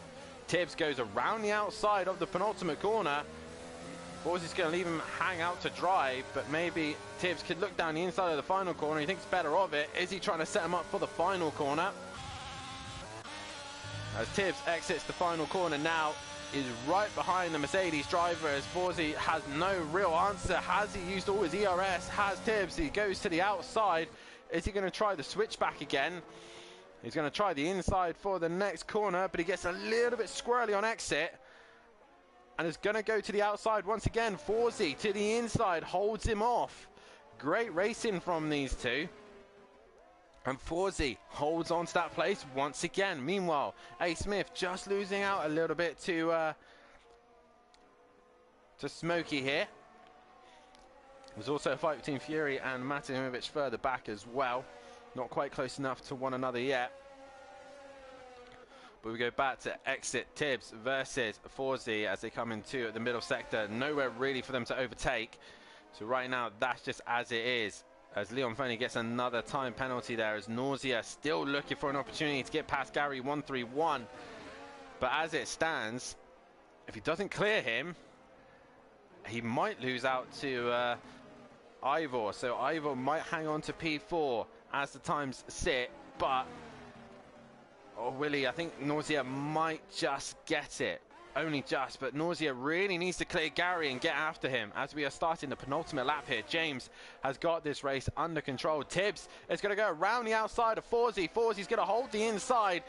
Tibbs goes around the outside of the penultimate corner. Forzy's going to leave him hang out to dry, but maybe Tibbs could look down the inside of the final corner. He thinks better of it. Is he trying to set him up for the final corner? As Tibbs exits the final corner now, is right behind the Mercedes driver as Forzy has no real answer. Has he used all his ERS? Has Tibbs? He goes to the outside. Is he going to try the switchback again? He's going to try the inside for the next corner, but he gets a little bit squirrely on exit and is going to go to the outside once again. Forzy to the inside, holds him off. Great racing from these two. And Forzy holds on to that place once again. Meanwhile, A. Smith just losing out a little bit to Smokey here. There's also a fight between Fury and Matimovic further back as well. Not quite close enough to one another yet. But we go back to Exit Tibbs versus Forzy as they come into the middle sector. Nowhere really for them to overtake. So right now, that's just as it is. As Leon Foney gets another time penalty there, as Nausea still looking for an opportunity to get past Gary 131. But as it stands, if he doesn't clear him, he might lose out to Ivor. So Ivor might hang on to P4 as the times sit, but Willie, I think Nausea might just get it. Only just, but Nausea really needs to clear Gary and get after him as we are starting the penultimate lap here. James has got this race under control. Tibbs is going to go around the outside of Forzy. Forzy's going to hold the inside.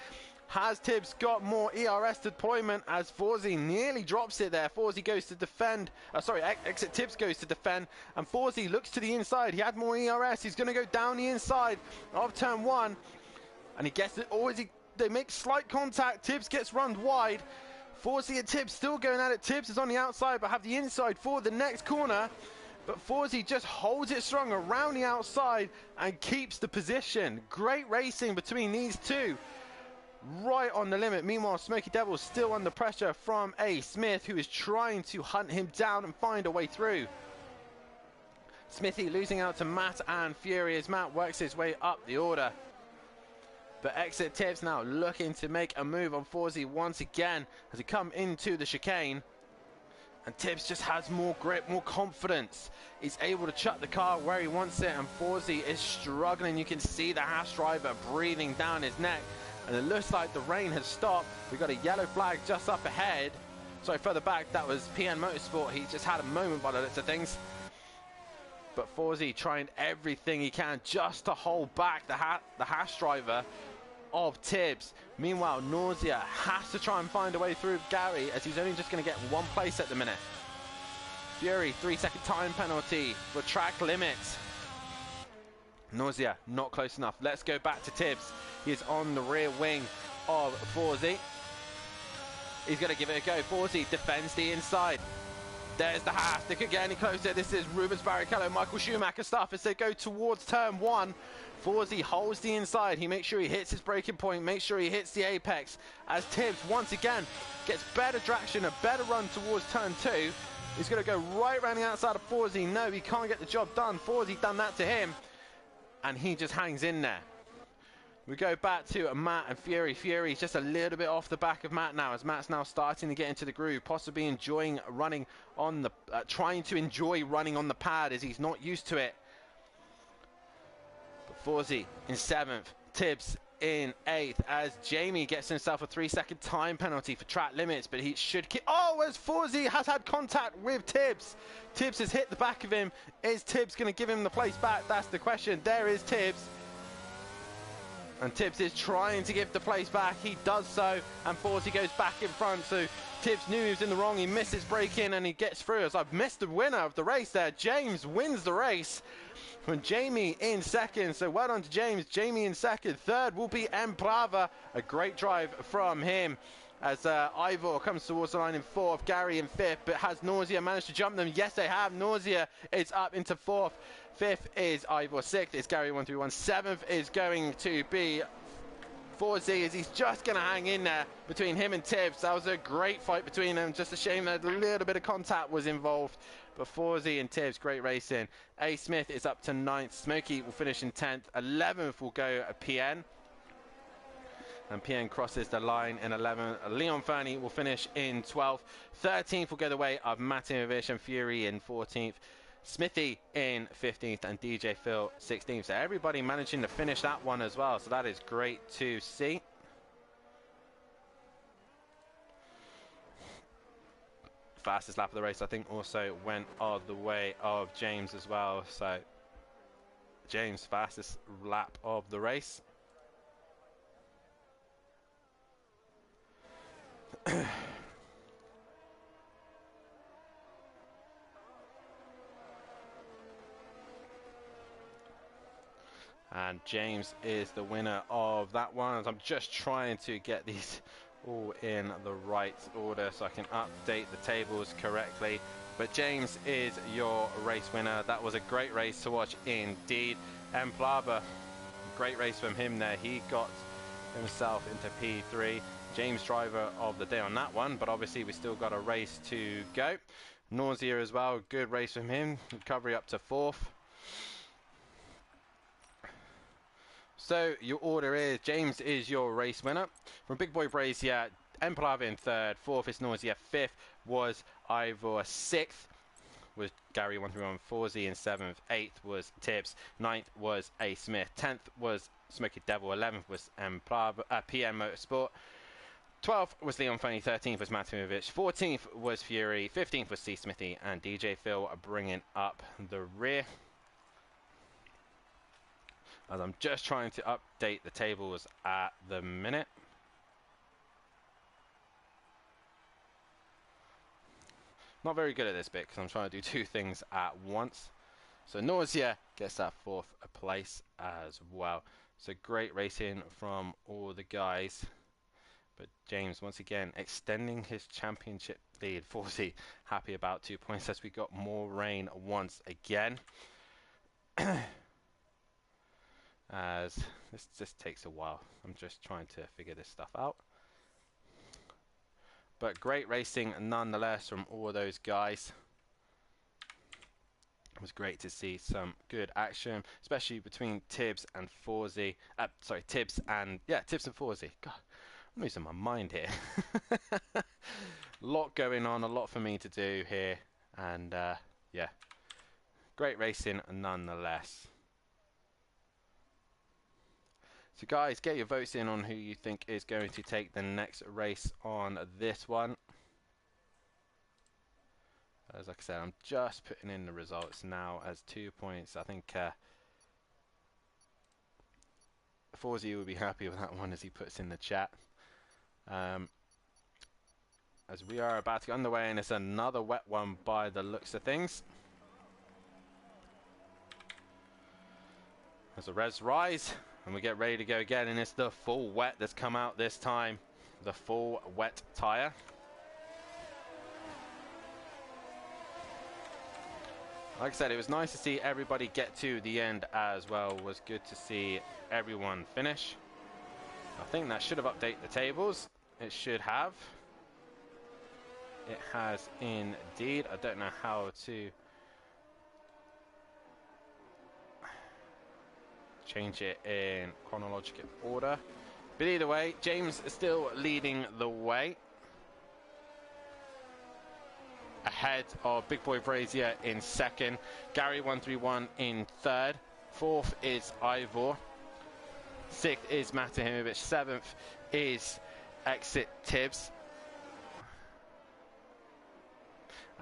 Has Tibbs got more ERS deployment as Forzy nearly drops it there? Forzy goes to defend. Exit Tibbs goes to defend, and Forzy looks to the inside. He had more ERS. He's going to go down the inside of turn one, and he gets it. They make slight contact. Tibbs gets run wide. Forzy and Tibbs still going at it. Tibbs is on the outside but have the inside for the next corner. But Forzy just holds it strong around the outside and keeps the position. Great racing between these two. Right on the limit. Meanwhile, Smoky Devil still under pressure from A. Smith, who is trying to hunt him down and find a way through. Smithy losing out to Matt and Fury as Matt works his way up the order. But Exit Tibbs now looking to make a move on Forzy once again as he come into the chicane. And Tibbs just has more grip, more confidence. He's able to chuck the car where he wants it, and Forzy is struggling. You can see the Haas driver breathing down his neck. And it looks like the rain has stopped. We've got a yellow flag just up ahead. Sorry, further back, that was PN Motorsport. He just had a moment by the looks of things. But Forzy trying everything he can just to hold back the Haas driver of Tibbs. Meanwhile, Nausea has to try and find a way through Gary as he's only just going to get one place at the minute. Fury, 3-second time penalty for track limits. Nausea, not close enough. Let's go back to Tibbs. He is on the rear wing of Forzy. He's going to give it a go. Forzy defends the inside. There's the Haas. They could get any closer. This is Rubens Barrichello, Michael Schumacher stuff as they go towards turn one. Forzy holds the inside. He makes sure he hits his braking point, makes sure he hits the apex as Tibbs once again gets better traction, a better run towards turn two. He's going to go right around the outside of Forzy. No, he can't get the job done. Forzy done that to him, and he just hangs in there. We go back to Matt and Fury. Fury's just a little bit off the back of Matt now, as Matt's now starting to get into the groove, possibly enjoying running on the, trying to enjoy running on the pad as he's not used to it Forsey in 7th, Tibbs in 8th as Jamie gets himself a 3-second time penalty for track limits, but he should keep... Oh, as Forsey has had contact with Tibbs. Tibbs has hit the back of him. Is Tibbs going to give him the place back? That's the question. There is Tibbs. And Tibbs is trying to give the place back. He does so, and Forsey goes back in front. So Tibbs knew he was in the wrong. He misses break in, and he gets through. As I've missed the winner of the race there. James wins the race. From Jamie in 2nd, so well done to James. Jamie in 2nd. 3rd will be Embrava. A great drive from him as Ivor comes towards the line in 4th. Gary in 5th, but has Nausea managed to jump them? Yes, they have. Nausea is up into 4th. 5th is Ivor. 6th is Gary 131. 7th is going to be Forsey, as he's just going to hang in there between him and Tibbs. That was a great fight between them. Just a shame that a little bit of contact was involved. But Forsey and Tibbs, great racing. A. Smith is up to 9th. Smokey will finish in 10th. 11th will go PN. And PN crosses the line in 11th. Leon Fernie will finish in 12th. 13th will go the way of Matimovic and Fury in 14th. Smithy in 15th and DJ Phil 16th. So everybody managing to finish that one as well. So that is great to see. Fastest lap of the race, I think, also went all the way of James as well. So James, fastest lap of the race. And James is the winner of that one. As I'm just trying to get these all in the right order so I can update the tables correctly. But James is your race winner. That was a great race to watch indeed. Emplava, great race from him there. He got himself into P3. James driver of the day on that one, but obviously we still got a race to go. Nausea as well, good race from him. Recovery up to 4th. So your order is, James is your race winner. From Big Boy Brazier, Emplava in 3rd, 4th is Nausea, 5th was Ivor, 6th was Gary 131, Forsey in 7th, 8th was Tibbs, 9th was A. Smith, 10th was Smoky Devil, 11th was Emplava, PM Motorsport, 12th was Leon Funny, 13th was Matimovic, 14th was Fury, 15th was C. Smithy, and DJ Phil bringing up the rear. As I'm just trying to update the tables at the minute. Not very good at this bit because I'm trying to do 2 things at once. So Nausea gets that 4th place as well. So great racing from all the guys. But James once again extending his championship lead. Forsey happy about 2 points as we got more rain once again. As this just takes a while. I'm just trying to figure this stuff out. But great racing nonetheless from all those guys. It was great to see some good action, especially between Tibbs and Forsey. Tibbs and Forsey. God, I'm losing my mind here. A lot going on, a lot for me to do here, and yeah, great racing nonetheless. So guys, get your votes in on who you think is going to take the next race on this one. As like I said, I'm just putting in the results now as 2 points. I think Forsey will be happy with that one as he puts in the chat. As we are about to get underway, and it's another wet one by the looks of things. As the revs rise, and we get ready to go again, and it's the full wet that's come out this time. The full wet tyre. Like I said, it was nice to see everybody get to the end as well. It was good to see everyone finish. I think that should have updated the tables. It should have. It has indeed. I don't know how to change it in chronological order, but either way, James is still leading the way, ahead of Big Boy Brazier in 2nd, Gary 131 in 3rd, 4th is Ivor. 6th is Matahimovic. 7th is Exit Tibbs.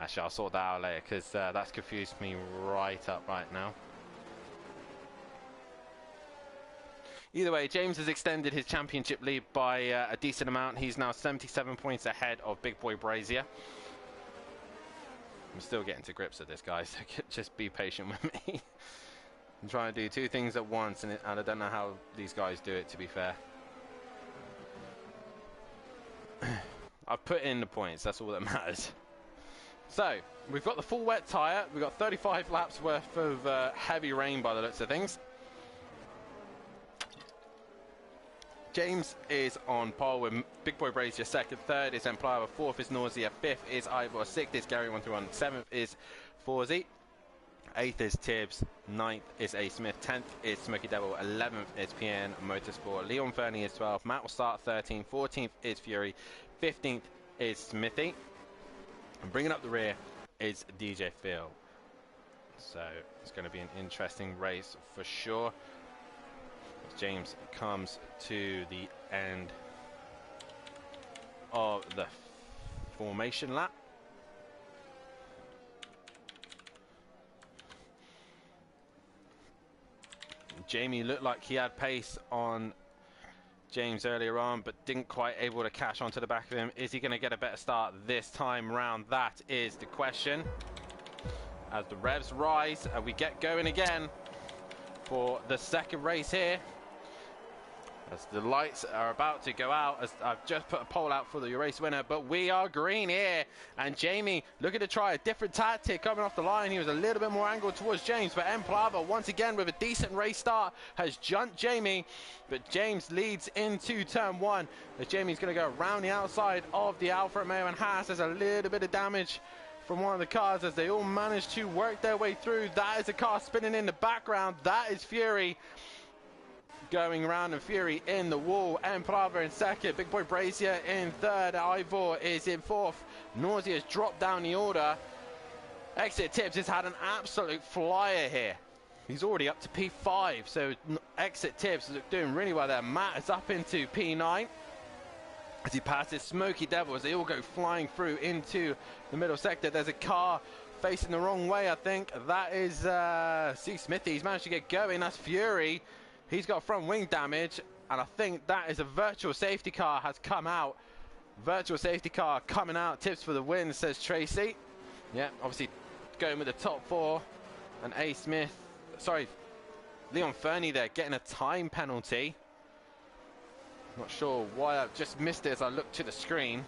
Actually, I'll sort that out later because that's confused me right up right now. Either way, James has extended his championship lead by a decent amount. He's now 77 points ahead of Big Boy Brazier. I'm still getting to grips with this, guys, so just be patient with me. I'm trying to do 2 things at once, and I don't know how these guys do it, to be fair. I've put in the points, that's all that matters. So, we've got the full wet tyre. We've got 35 laps worth of heavy rain by the looks of things. James is on pole with Big Boy Brazier 2nd, 3rd is Empire, 4th is Nausea, 5th is Ivor, 6th is Gary 131, 7th is Forzy, 8th is Tibbs, 9th is A. Smith, 10th is Smoky Devil, 11th is PN Motorsport, Leon Fernie is 12th, Matt will start 13th, 14th is Fury, 15th is Smithy, and bringing up the rear is DJ Phil. So it's going to be an interesting race for sure. James comes to the end of the formation lap. Jamie looked like he had pace on James earlier on, but didn't quite able to catch onto the back of him. Is he going to get a better start this time round? That is the question. As the revs rise and we get going again for the 2nd race here. As the lights are about to go out, as I've just put a poll out for the race winner, but we are green here. And Jamie looking to try a different tactic coming off the line. He was a little bit more angled towards James, but Emplava once again with a decent race start has jumped Jamie. But James leads into turn 1 as Jamie's going to go around the outside of the Alfa Romeo and Haas. There's a little bit of damage from one of the cars as they all manage to work their way through. That is a car spinning in the background. That is Fury going around, and Fury in the wall. Emplava in 2nd, Big Boy Brazier in 3rd, Ivor is in 4th. Nausea's dropped down the order. Exit Tibbs has had an absolute flyer here. He's already up to P5, so Exit Tibbs is doing really well there. Matt is up into P9 as he passes Smoky Devil as they all go flying through into the middle sector. There's a car facing the wrong way, I think. That is C. Smithy. He's managed to get going. That's Fury. He's got front wing damage, and I think that is a virtual safety car has come out. Virtual safety car coming out. Tips for the win, says Tracy. Yeah, obviously going with the top 4. And A. Smith, sorry, Leon Fernie there getting a time penalty. Not sure why I've just missed it as I look to the screen.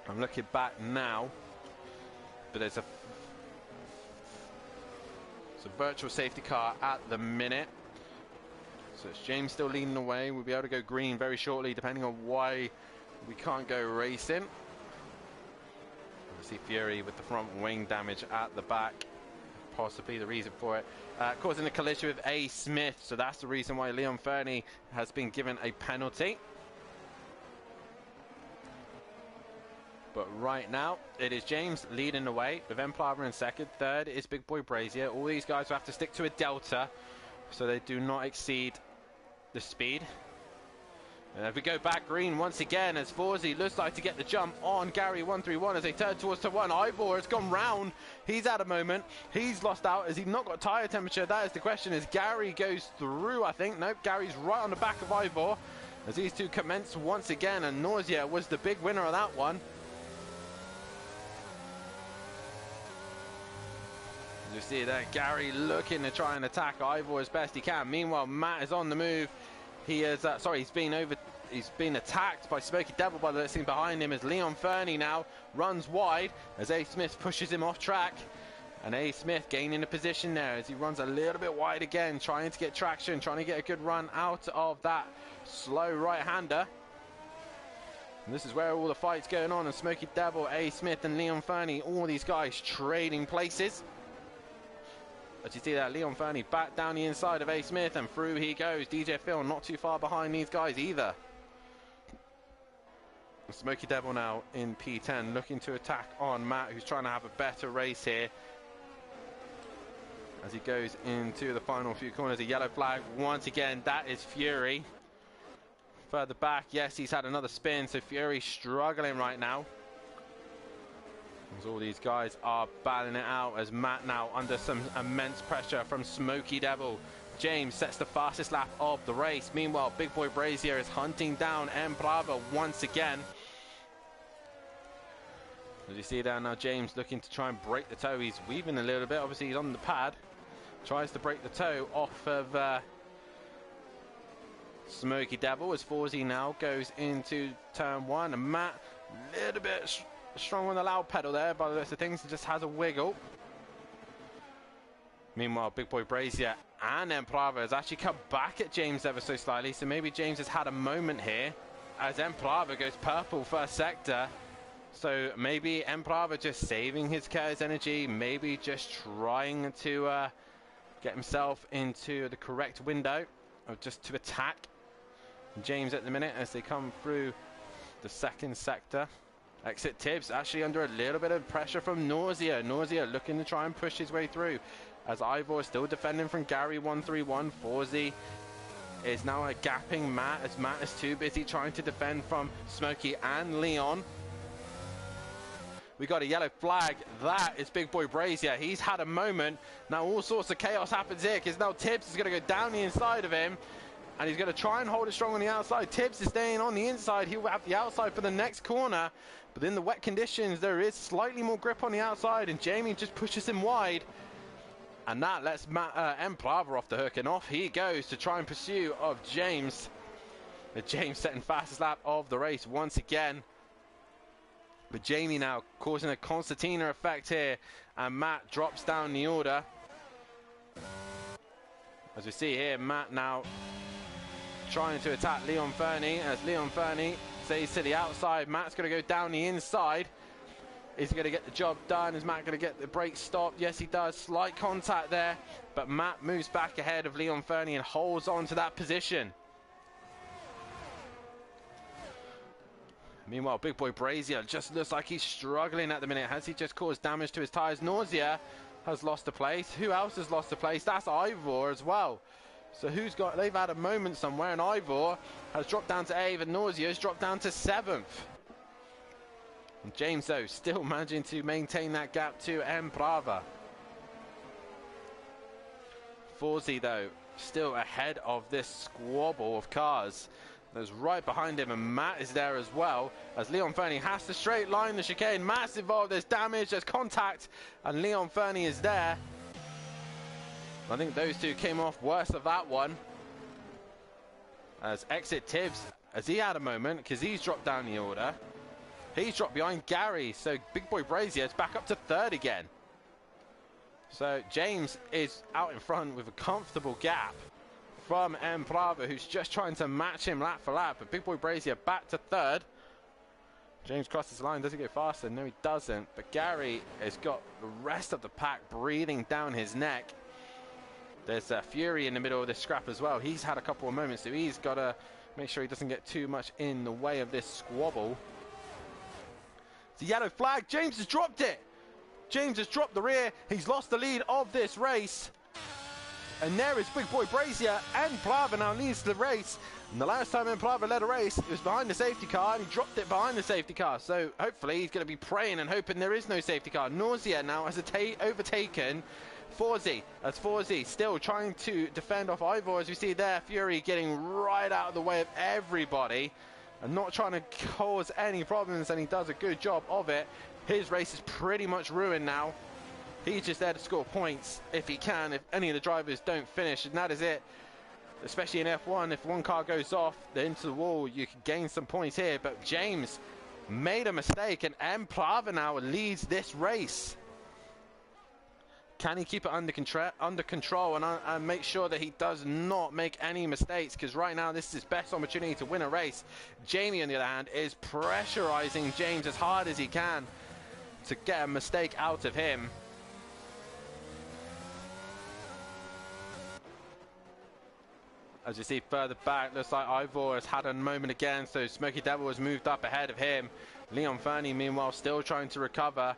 I'm looking back now, but there's a virtual safety car at the minute. So it's James still leading the way. We'll be able to go green very shortly, depending on why we can't go racing. Obviously Fury with the front wing damage at the back, possibly the reason for it. Causing a collision with A. Smith, so that's the reason why Leon Fernie has been given a penalty. But right now, it is James leading the way with Emplava in 2nd. 3rd is Big Boy Brazier. All these guys will have to stick to a delta so they do not exceed the speed. And if we go back green once again, as Forzy looks like to get the jump on Gary 131 as they turn towards turn 1. Ivor has gone round. He's had a moment. He's lost out. Has he not got tyre temperature? That is the question, as Gary goes through, I think. Nope, Gary's right on the back of Ivor as these two commence once again, and Nausea was the big winner of that one. You see that Gary looking to try and attack Ivor as best he can. Meanwhile, Matt is on the move. He is he's been attacked by Smoky Devil by the scene behind him as Leon Fernie now runs wide as A. Smith pushes him off track. And A. Smith gaining a position there as he runs a little bit wide again, trying to get traction, trying to get a good run out of that slow right-hander. And this is where all the fight's going on, and Smoky Devil, A. Smith and Leon Fernie, all these guys trading places. As you see that, Leon Fernie back down the inside of A. Smith, and through he goes. DJ Phil not too far behind these guys either. Smoky Devil now in P10, looking to attack on Matt, who's trying to have a better race here. as he goes into the final few corners. A yellow flag once again. That is Fury. Further back, yes, he's had another spin, so Fury struggling right now. As all these guys are battling it out, as Matt now under some immense pressure from Smoky Devil. James sets the fastest lap of the race. Meanwhile, Big Boy Brazier is hunting down M. Bravo once again. As you see there now, James looking to try and break the toe. He's weaving a little bit. Obviously, he's on the pad. Tries to break the toe off of Smoky Devil as Forzy now goes into turn one. And Matt, a little bit strong on the loud pedal there, by the looks of things, just has a wiggle. Meanwhile, Big Boy Brazier and Emprava has actually come back at James ever so slightly, so maybe James has had a moment here as Emprava goes purple first sector. So maybe Emprava just saving his Curtis energy, maybe just trying to get himself into the correct window of just to attack James at the minute as they come through the second sector. Exit Tibbs actually under a little bit of pressure from Nausea. Nausea looking to try and push his way through as Ivor is still defending from Gary 131. Forzy is now gapping Matt as Matt is too busy trying to defend from Smokey and Leon. We got a yellow flag. That is Big Boy Brazier. He's had a moment. Now all sorts of chaos happens here because now Tibbs is going to go down the inside of him. And he's going to try and hold it strong on the outside. Tibbs is staying on the inside. He will have the outside for the next corner. But in the wet conditions, there is slightly more grip on the outside. And Jamie just pushes him wide. And that lets M. Plava off the hook. And off he goes to try and pursue of James. James setting fastest lap of the race once again. But Jamie now causing a concertina effect here. And Matt drops down the order. As we see here, Matt now trying to attack Leon Fernie as Leon Fernie stays to the outside. Matt's going to go down the inside. Is he going to get the job done? Is Matt going to get the brake stopped? Yes, he does. Slight contact there, but Matt moves back ahead of Leon Fernie and holds on to that position. Meanwhile, Big Boy Brazier just looks like he's struggling at the minute. Has he just caused damage to his tyres? Nausea has lost a place. Who else has lost a place? That's Ivor as well. So they've had a moment somewhere, and Ivor has dropped down to 8th, and Nausea has dropped down to 7th. And James, though, still managing to maintain that gap to M. Brava. Forzy, though, still ahead of this squabble of cars. There's right behind him, and Matt is there as well, as Leon Fernie has to straight line the chicane. Matt's involved, there's damage, there's contact, and Leon Fernie is there. I think those two came off worse of that one. As Exit Tibbs, as he had a moment, because he's dropped down the order. He's dropped behind Gary, so Big Boy Brazier is back up to 3rd again. So James is out in front with a comfortable gap from M. Bravo, who's just trying to match him lap for lap. But Big Boy Brazier back to 3rd. James crosses the line. Does he go faster? No, he doesn't. But Gary has got the rest of the pack breathing down his neck. There's Fury in the middle of this scrap as well. He's had a couple of moments, so he's got to make sure he doesn't get too much in the way of this squabble. It's a yellow flag. James has dropped it. James has dropped the rear. He's lost the lead of this race. And there is Big Boy Brazier. And Plava now leads the race. And the last time Plava led a race, it was behind the safety car, and he dropped it behind the safety car. So hopefully he's going to be praying and hoping there is no safety car. Nausea now has overtaken Forzy, as Forzy still trying to defend off Ivor, as we see there. Fury getting right out of the way of everybody and not trying to cause any problems, and he does a good job of it. His race is pretty much ruined now. He's just there to score points if he can, if any of the drivers don't finish, and that is it. Especially in F1, if one car goes off into the wall, you can gain some points here. But James made a mistake, and M. Plava now leads this race. Can he keep it under control and make sure that he does not make any mistakes? Because right now, this is his best opportunity to win a race. Jamie, on the other hand, is pressurizing James as hard as he can to get a mistake out of him. As you see further back, looks like Ivor has had a moment again, so Smoky Devil has moved up ahead of him. Leon Fernie, meanwhile, still trying to recover.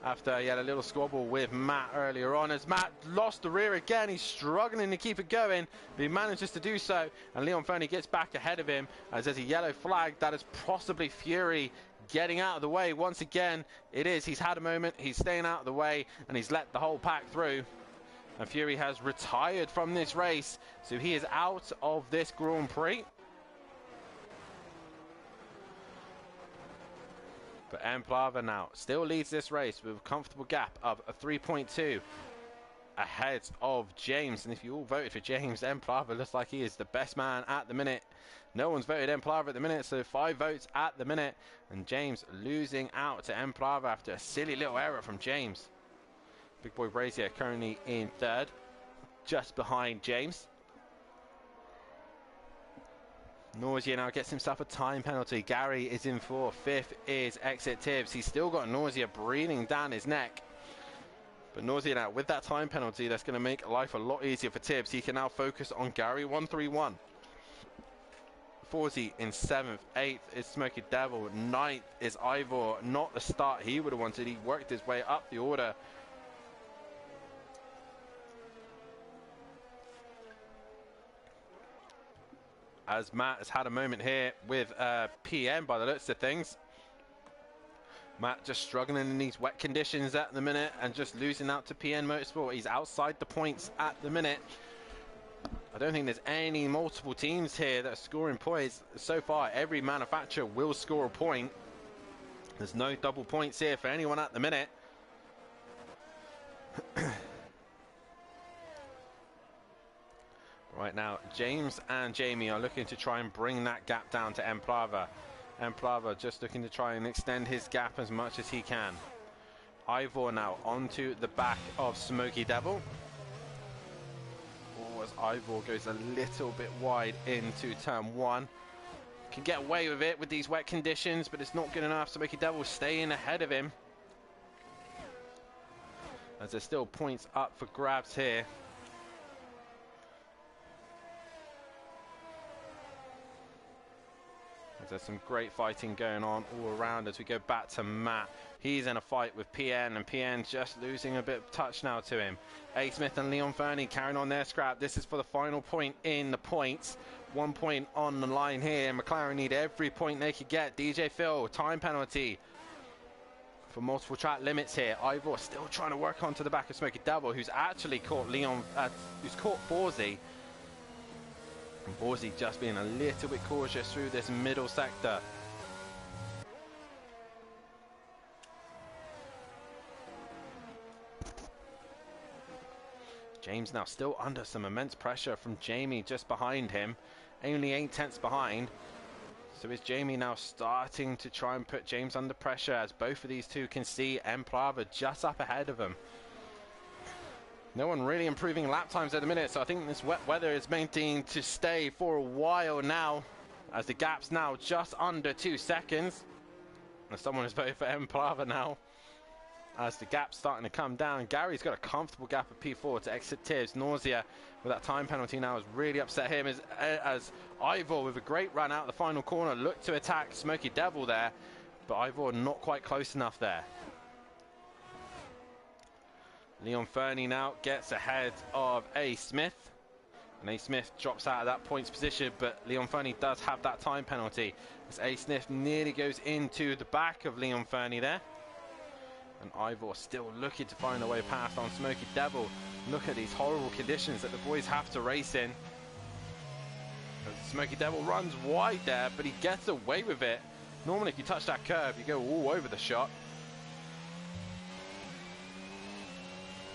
after he had a little squabble with Matt earlier on. As Matt lost the rear again, he's struggling to keep it going, but he manages to do so, and Leon Fernie gets back ahead of him as there's a yellow flag. That is possibly Fury getting out of the way. Once again, it is. He's had a moment, he's staying out of the way, and he's let the whole pack through. And Fury has retired from this race, so he is out of this Grand Prix. But Emplava now still leads this race with a comfortable gap of a 3.2 ahead of James. And if you all voted for James, Emplava looks like he is the best man at the minute. No one's voted Emplava at the minute, so 5 votes at the minute. And James losing out to Emplava after a silly little error from James. Big Boy Brazier currently in 3rd, just behind James. Nausea now gets himself a time penalty. Gary is in 4th. 5th is Exit Tibbs. He's still got Nausea breathing down his neck. But Nausea now, with that time penalty, that's going to make life a lot easier for Tibbs. He can now focus on Gary. 131. Forzy in 7th. 8th is Smoky Devil. 9th is Ivor. Not the start he would have wanted. He worked his way up the order. As Matt has had a moment here with PM by the looks of things. Matt just struggling in these wet conditions at the minute and just losing out to PN Motorsport. He's outside the points at the minute. I don't think there's any multiple teams here that are scoring points. So far, every manufacturer will score a point. There's no double points here for anyone at the minute. Right now, James and Jamie are looking to try and bring that gap down to Emplava. Emplava just looking to try and extend his gap as much as he can. Ivor now onto the back of Smoky Devil. Oh, as Ivor goes a little bit wide into turn 1. Can get away with it with these wet conditions, but it's not good enough. Smoky Devil staying ahead of him. As there's still points up for grabs here. There's some great fighting going on all around as we go back to Matt. He's in a fight with PN, and PN just losing a bit of touch now to him. A. Smith and Leon Fernie carrying on their scrap. This is for the final point in the points. 1 point on the line here. McLaren need every point they could get. DJ Phil, time penalty for multiple track limits here. Ivor still trying to work onto the back of Smoky Devil, who's actually caught who's caught Forzy. And Forzy just being a little bit cautious through this middle sector. James now still under some immense pressure from Jamie just behind him. Only 8/10 behind. So is Jamie now starting to try and put James under pressure, as both of these two can see Emplava just up ahead of them. No one really improving lap times at the minute, so I think this wet weather is maintained to stay for a while now, as the gap's now just under 2 seconds. And someone has voted for Emplava now, as the gap's starting to come down. Gary's got a comfortable gap of P4 to Exit Tibbs. Nausea with that time penalty now has really upset him, as Ivor with a great run out the final corner looked to attack Smoky Devil there, but Ivor not quite close enough there. Leon Fernie now gets ahead of A. Smith. And A. Smith drops out of that points position, but Leon Fernie does have that time penalty, as A. Smith nearly goes into the back of Leon Fernie there. And Ivor still looking to find a way past on Smoky Devil. Look at these horrible conditions that the boys have to race in. As Smoky Devil runs wide there, but he gets away with it. Normally if you touch that curve, you go all over the shot.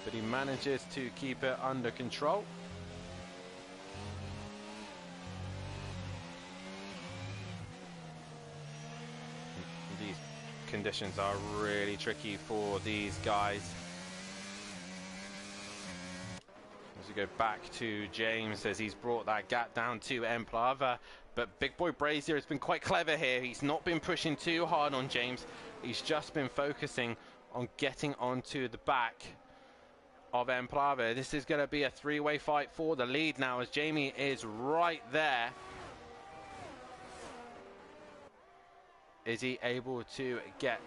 But he manages to keep it under control. These conditions are really tricky for these guys. As we go back to James, as he's brought that gap down to Emplava. But Big Boy Brazier has been quite clever here. He's not been pushing too hard on James. He's just been focusing on getting onto the back of Emplava. This is going to be a three-way fight for the lead now, as Jamie is right there. Is he able to get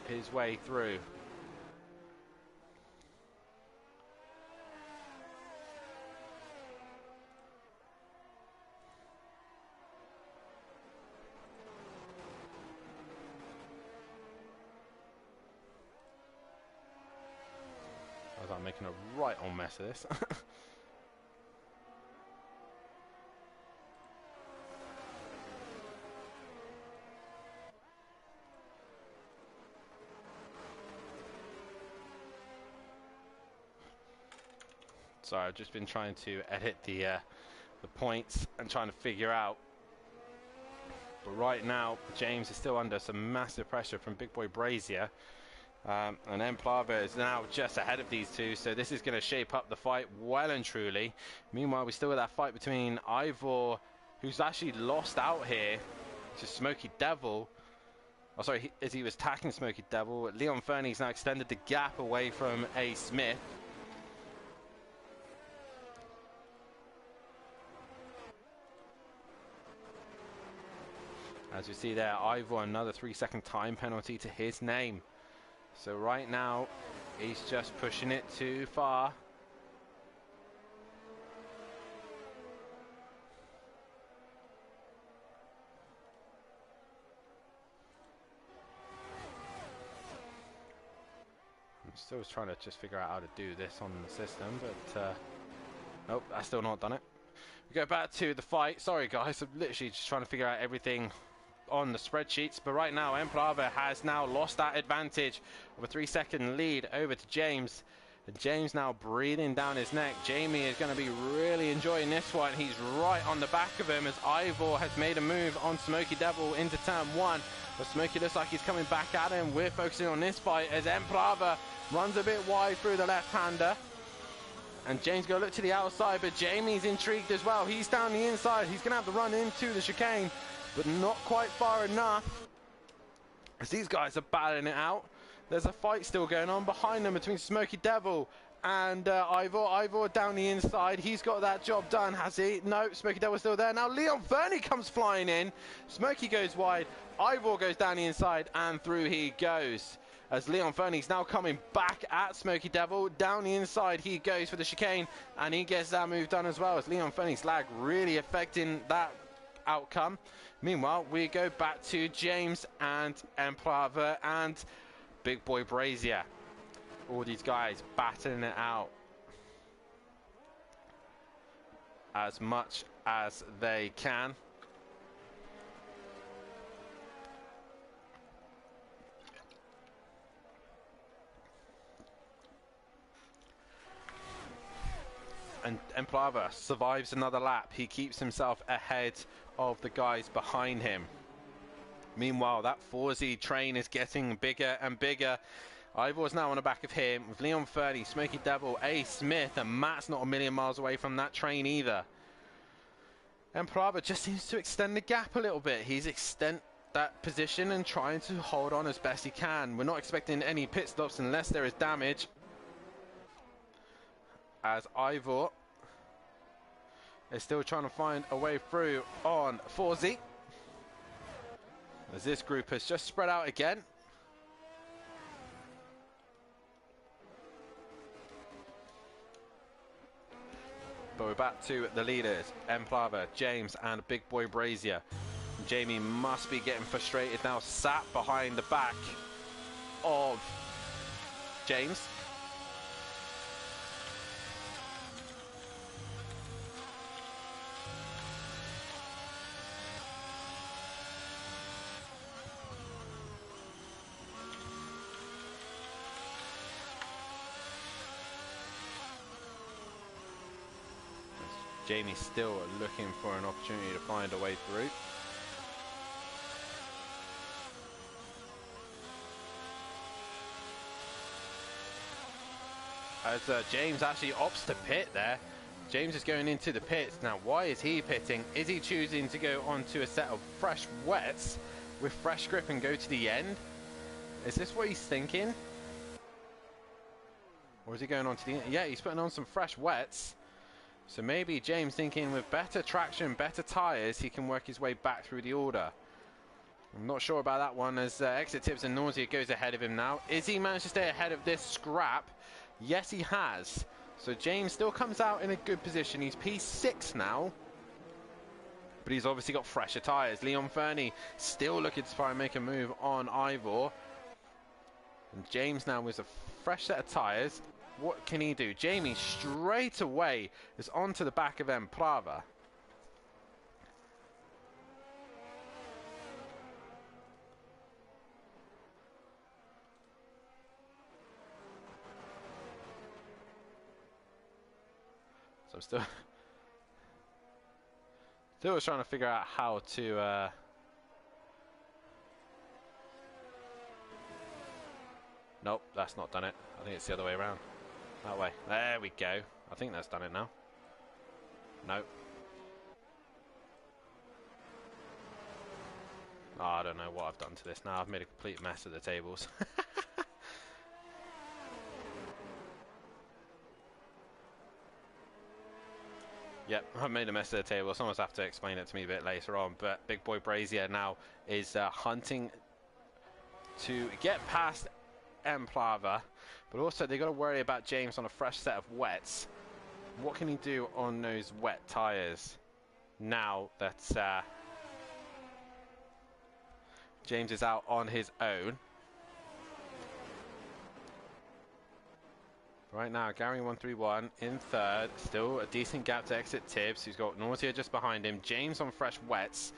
his way through? As I'm making a right on mess of this. Sorry, I've just been trying to edit the points and trying to figure out. But right now, James is still under some massive pressure from Big Boy Brazier. And Emplava is now just ahead of these two, so this is going to shape up the fight well and truly. Meanwhile, we still have that fight between Ivor, who's actually lost out here, to Smoky Devil. Oh, sorry, as he was attacking Smoky Devil. Leon Fernie's now extended the gap away from A. Smith. As you see there, Ivor, another 3-second time penalty to his name. So right now, he's just pushing it too far. I'm still trying to just figure out how to do this on the system, but nope, I've still not done it. We go back to the fight. Sorry guys, I'm literally just trying to figure out everything on the spreadsheets, but right now Emplava has now lost that advantage of a 3-second lead over to James, and James now breathing down his neck. Jamie is going to be really enjoying this one. He's right on the back of him as Ivor has made a move on Smoky Devil into turn 1, but Smoky looks like he's coming back at him. We're focusing on this fight as Emplava runs a bit wide through the left-hander, and James going to look to the outside, but Jamie's intrigued as well. He's down the inside. He's going to have to run into the chicane, but not quite far enough, as these guys are battling it out. There's a fight still going on behind them between Smoky Devil and Ivor. Ivor down the inside. He's got that job done, has he? No, Smoky Devil's still there. Now Leon Fernie comes flying in. Smoky goes wide. Ivor goes down the inside, and through he goes. As Leon Fernie's now coming back at Smoky Devil. Down the inside he goes for the chicane, and he gets that move done as well, as Leon Fernie's lag really affecting that outcome. Meanwhile, we go back to James and Emplava and Big Boy Brazier. All these guys battling it out as much as they can. And Emplava survives another lap. He keeps himself ahead of the guys behind him. Meanwhile, that 4Z train is getting bigger and bigger. Ivor's now on the back of him with Leon Fernie, Smoky Devil, A. Smith, and Matt's not a million miles away from that train either. Emplava just seems to extend the gap a little bit. He's extend that position and trying to hold on as best he can. We're not expecting any pit stops unless there is damage, as Ivor is still trying to find a way through on 4Z, as this group has just spread out again. But we're back to the leaders, Emplava, James and Big Boy Brazier. Jamie must be getting frustrated now, sat behind the back of James. Jamie's still looking for an opportunity to find a way through. As James actually opts to pit there. James is going into the pits. Now, why is he pitting? Is he choosing to go onto a set of fresh wets with fresh grip and go to the end? Is this what he's thinking? Or is he going on to the... Yeah, he's putting on some fresh wets. So maybe James thinking with better traction, better tyres, he can work his way back through the order. I'm not sure about that one, as Exit Tips and Nausea goes ahead of him now. Is he managed to stay ahead of this scrap? Yes, he has. So James still comes out in a good position. He's P6 now, but he's obviously got fresher tyres. Leon Fernie still looking to try and make a move on Ivor. And James now with a fresh set of tyres. What can he do? Jamie straight away is onto the back of Emprava. So I'm still trying to figure out how to nope, that's not done it. I think it's the other way around. That way. There we go. I think that's done it now. Nope. Oh, I don't know what I've done to this now. I've made a complete mess of the tables. Yep, I've made a mess of the table. Someone's have to explain it to me a bit later on. But Big Boy Brazier now is hunting to get past Emplava. But also, they've got to worry about James on a fresh set of wets. What can he do on those wet tyres now that James is out on his own? Right now, Gary 131 in third. Still a decent gap to exit Tibbs, who's got Nausea just behind him. James on fresh wets.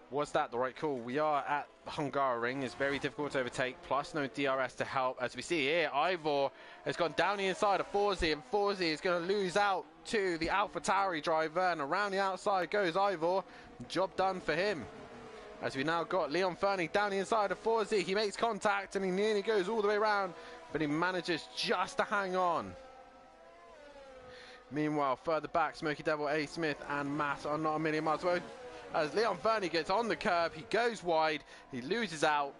Was that the right call? We are at the Hungaroring. It's very difficult to overtake, plus no DRS to help. As we see here, Ivor has gone down the inside of Forzi, and Forzi is going to lose out to the AlphaTauri driver, and around the outside goes Ivor. Job done for him. As we now got Leon Fernie down the inside of Forzi. He makes contact, and he nearly goes all the way around, but he manages just to hang on. Meanwhile, further back, Smoky Devil, A. Smith, and Matt are not a million miles away. As Leon Fernie gets on the curb, he goes wide, he loses out.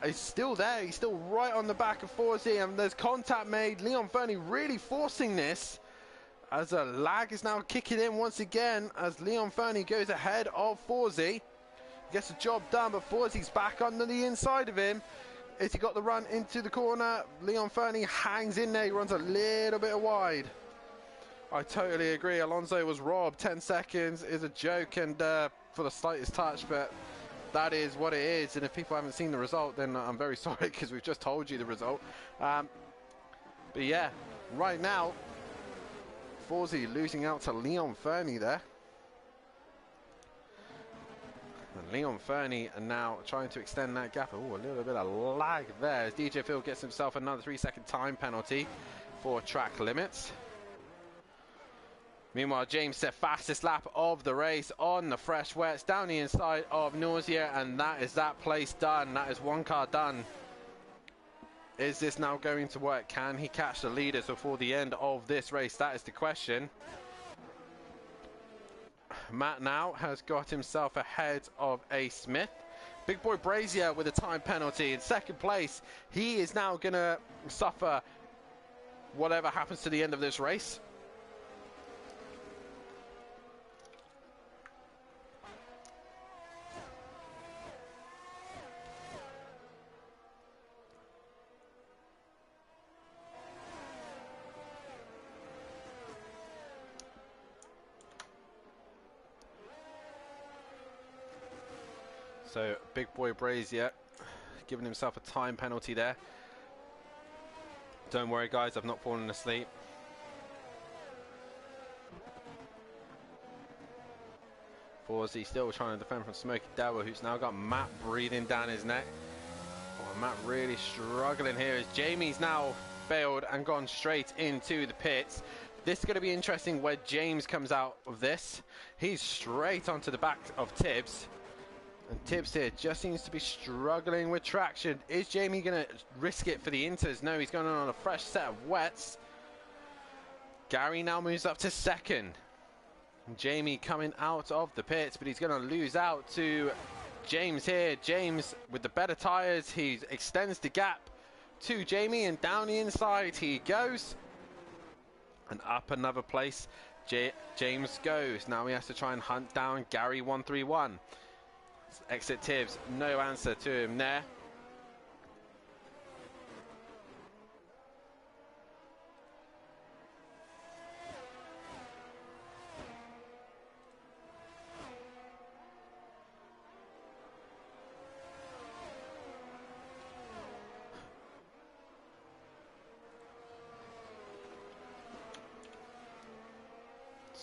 He's still there, he's still right on the back of Forzi, and there's contact made. Leon Fernie really forcing this, as a lag is now kicking in once again, as Leon Fernie goes ahead of Forzi. Gets the job done, but Forzi's back under the inside of him. As he got the run into the corner, Leon Fernie hangs in there, he runs a little bit wide. I totally agree, Alonso was robbed. 10 seconds is a joke, and for the slightest touch, but that is what it is. And if people haven't seen the result, then I'm very sorry, because we've just told you the result. But yeah, right now, Forzi losing out to Leon Fernie there. And Leon Fernie are now trying to extend that gap. Oh, a little bit of lag there as DJ Phil gets himself another 3-second time penalty for track limits. Meanwhile, James set fastest lap of the race on the fresh wets down the inside of Nausea, and that is that place done. That is one car done. Is this now going to work? Can he catch the leaders before the end of this race? That is the question. Matt now has got himself ahead of A. Smith. Big Boy Brazier with a time penalty in second place. He is now going to suffer whatever happens to the end of this race. So, Big Boy Brazier giving himself a time penalty there. Don't worry, guys, I've not fallen asleep. Forzi still trying to defend from Smoky Devil, who's now got Matt breathing down his neck. Oh, Matt really struggling here as Jamie's now failed and gone straight into the pits. This is going to be interesting where James comes out of this. He's straight onto the back of Tibbs. And Tibbs here just seems to be struggling with traction. Is Jamie going to risk it for the Inters? No, he's going on a fresh set of wets. Gary now moves up to second. And Jamie coming out of the pits, but he's going to lose out to James here. James with the better tyres, he extends the gap to Jamie, and down the inside he goes. And up another place, James goes. Now he has to try and hunt down Gary 131. Exit Tibbs, no answer to him there.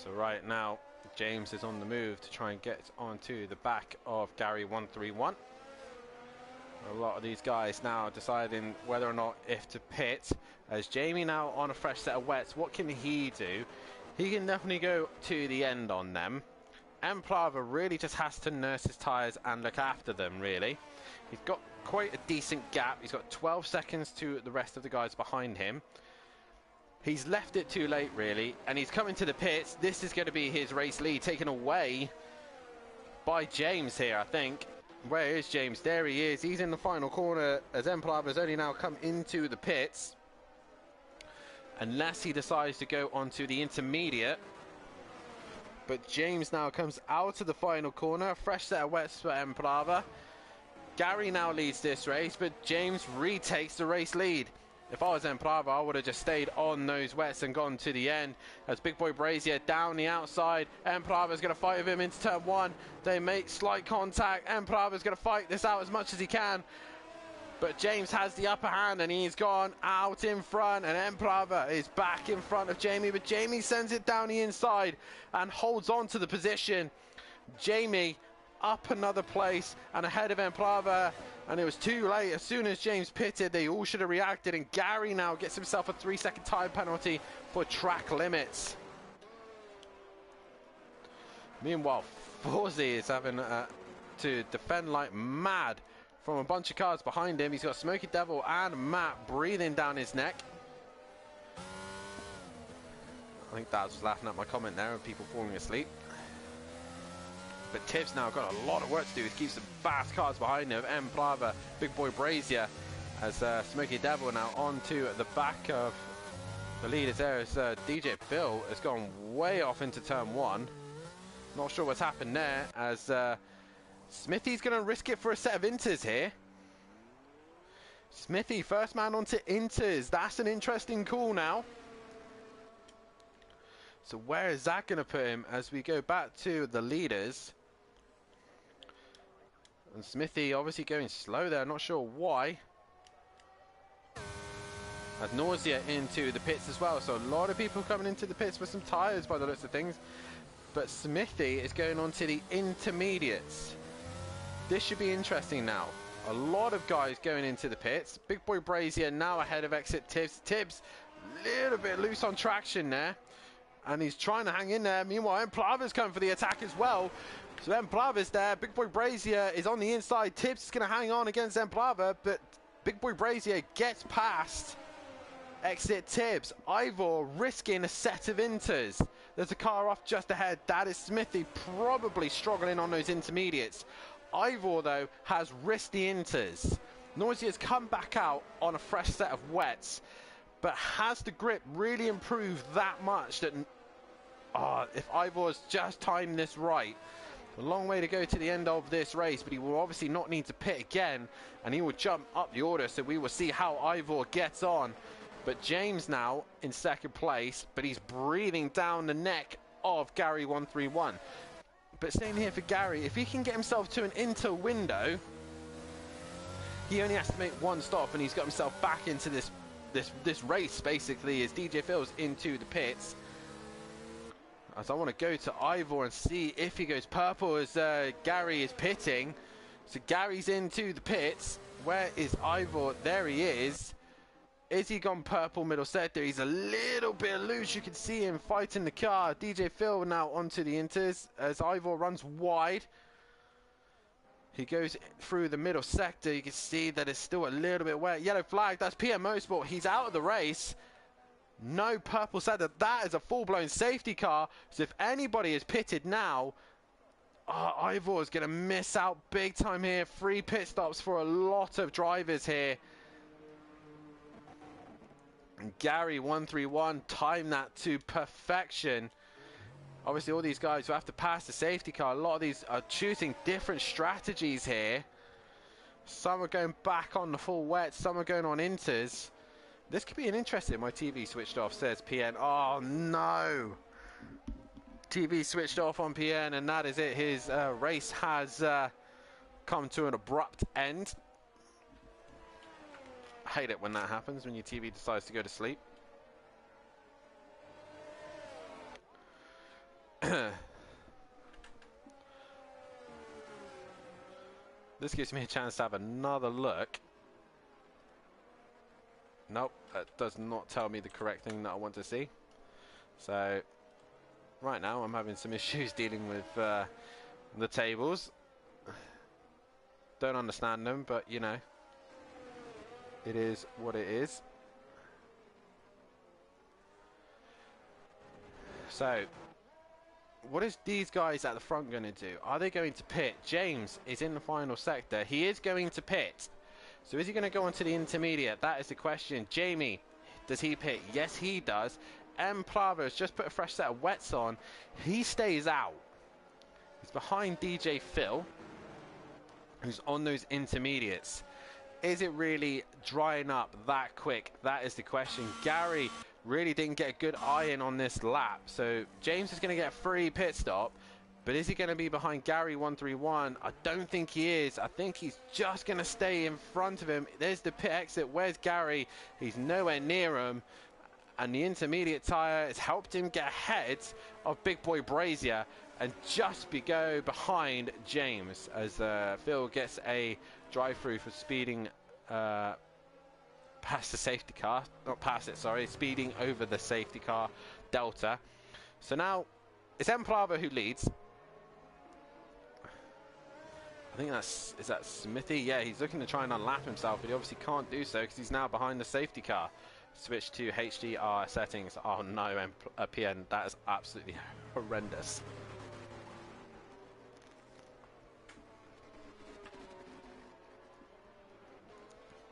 So right now, James is on the move to try and get onto the back of Gary 131. A lot of these guys now deciding whether or not if to pit. As Jamie now on a fresh set of wets, what can he do? He can definitely go to the end on them. Emplava really just has to nurse his tyres and look after them, really. He's got quite a decent gap. He's got 12 seconds to the rest of the guys behind him. He's left it too late, really, and he's coming to the pits. This is going to be his race lead taken away by James here, I think. Where is James? There he is. He's in the final corner as Emplava has only now come into the pits. Unless he decides to go onto the intermediate. But James now comes out of the final corner. Fresh set of wets for Emplava. Gary now leads this race, but James retakes the race lead. If I was Emplava, I would have just stayed on those wets and gone to the end. As Big Boy Brazier down the outside. Emplava is going to fight with him into turn one. They make slight contact. Emplava is going to fight this out as much as he can. But James has the upper hand and he's gone out in front. And Emplava is back in front of Jamie. But Jamie sends it down the inside and holds on to the position. Jamie up another place and ahead of Emplava, and it was too late. As soon as James pitted, they all should have reacted, and Gary now gets himself a 3-second time penalty for track limits. Meanwhile, Fawzi is having to defend like mad from a bunch of cars behind him. He's got Smokey Devil and Matt breathing down his neck. I think Daz was laughing at my comment there and people falling asleep. But Tibbs now got a lot of work to do. He keeps some fast cars behind him. Emplava, Big Boy Brazier, as Smokey Devil now onto the back of the leaders there. As DJ Phil has gone way off into turn one. Not sure what's happened there. As Smithy's going to risk it for a set of inters here. Smithy, first man onto inters. That's an interesting call now. So where is that going to put him as we go back to the leaders? And Smithy obviously going slow there, not sure why. As Nausea into the pits as well, so a lot of people coming into the pits with some tyres by the looks of things. But Smithy is going on to the intermediates. This should be interesting now. A lot of guys going into the pits. Big Boy Brazier now ahead of exit Tibbs. Tibbs, little bit loose on traction there. And he's trying to hang in there. Meanwhile, Emplava's coming for the attack as well. So Emplava's there. Big Boy Brazier is on the inside. Tibbs is going to hang on against Emplava, but Big Boy Brazier gets past exit Tibbs. Ivor risking a set of inters. There's a car off just ahead. That is Smithy, probably struggling on those intermediates. Ivor, though, has risked the inters. Noisy's come back out on a fresh set of wets. But has the grip really improved that much that if Ivor's just timed this right, a long way to go to the end of this race, but he will obviously not need to pit again, and he will jump up the order, so we will see how Ivor gets on. But James now in second place, but he's breathing down the neck of Gary 131. But staying here for Gary, if he can get himself to an inter window, he only has to make one stop, and he's got himself back into this race basically as DJ Phil's into the pits. As I want to go to Ivor and see if he goes purple as Gary is pitting. So Gary's into the pits. Where is Ivor? There he is. Is he gone purple middle sector? He's a little bit loose. You can see him fighting the car. DJ Phil now onto the inters as Ivor runs wide. He goes through the middle sector. You can see that it's still a little bit wet. Yellow flag. That's PM Motorsport. He's out of the race. No purple sector. That is a full-blown safety car. So if anybody is pitted now, Ivor is going to miss out big time here. 3 pit stops for a lot of drivers here. And Gary 131 timed that to perfection. Obviously, all these guys who have to pass the safety car, a lot of these are choosing different strategies here. Some are going back on the full wet, some are going on inters. This could be an interesting. My TV switched off, says PN. Oh, no. TV switched off on PN, and that is it. His race has come to an abrupt end. I hate it when that happens, when your TV decides to go to sleep. this gives me a chance to have another look. Nope, that does not tell me the correct thing that I want to see. So, right now I'm having some issues dealing with the tables. Don't understand them, but you know, it is what it is. So, what is these guys at the front going to do? Are they going to pit? James is in the final sector. He is going to pit. So is he going to go on to the intermediate? That is the question. Jamie, does he pit? Yes, he does. M. Plava has just put a fresh set of wets on. He stays out. He's behind DJ Phil, who's on those intermediates. Is it really drying up that quick? That is the question. Gary really didn't get a good eye in on this lap. So James is going to get a free pit stop. But is he going to be behind Gary 131? I don't think he is. I think he's just going to stay in front of him. There's the pit exit. Where's Gary? He's nowhere near him. And the intermediate tyre has helped him get ahead of Big Boy Brazier and just go behind James as Phil gets a drive-through for speeding past the safety car. Not past it, sorry. Speeding over the safety car Delta. So now it's M. Plava who leads. I think is that Smithy? Yeah, he's looking to try and unlap himself, but he obviously can't do so because he's now behind the safety car. Switch to HDR settings. Oh no, PN, that is absolutely horrendous.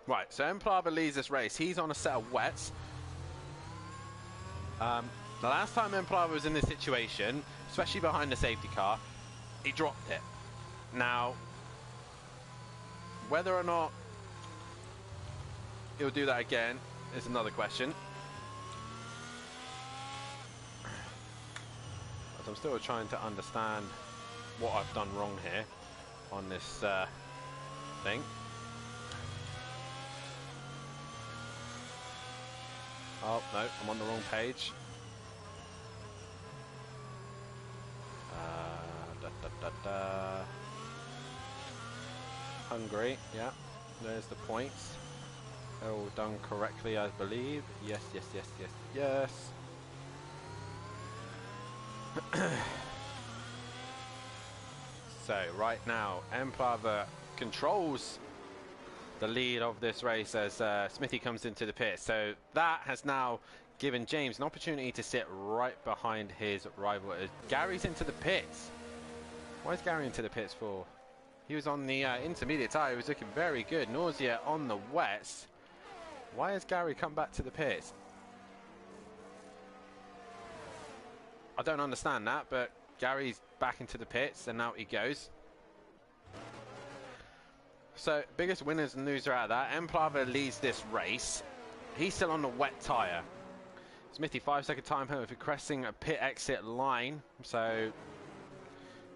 Right, so M. Plava leads this race. He's on a set of wets. The last time M. Plava was in this situation, especially behind the safety car, he dropped it. Now, whether or not he'll do that again is another question. But I'm still trying to understand what I've done wrong here on this thing. Oh, no, I'm on the wrong page. Hungary, yeah, there's the points. They're all done correctly, I believe. Yes, yes, yes, yes, yes. So, right now, M. Plava controls the lead of this race as Smithy comes into the pit. So, that has now given James an opportunity to sit right behind his rival. Gary's into the pits. Why is Gary into the pits for? He was on the intermediate tyre. He was looking very good. Nausea on the wets. Why has Gary come back to the pits? I don't understand that, but Gary's back into the pits and out he goes. So, biggest winners and losers out of that. M. Plava leads this race. He's still on the wet tyre. Smithy, 5-second time penalty for crossing a pit exit line. So,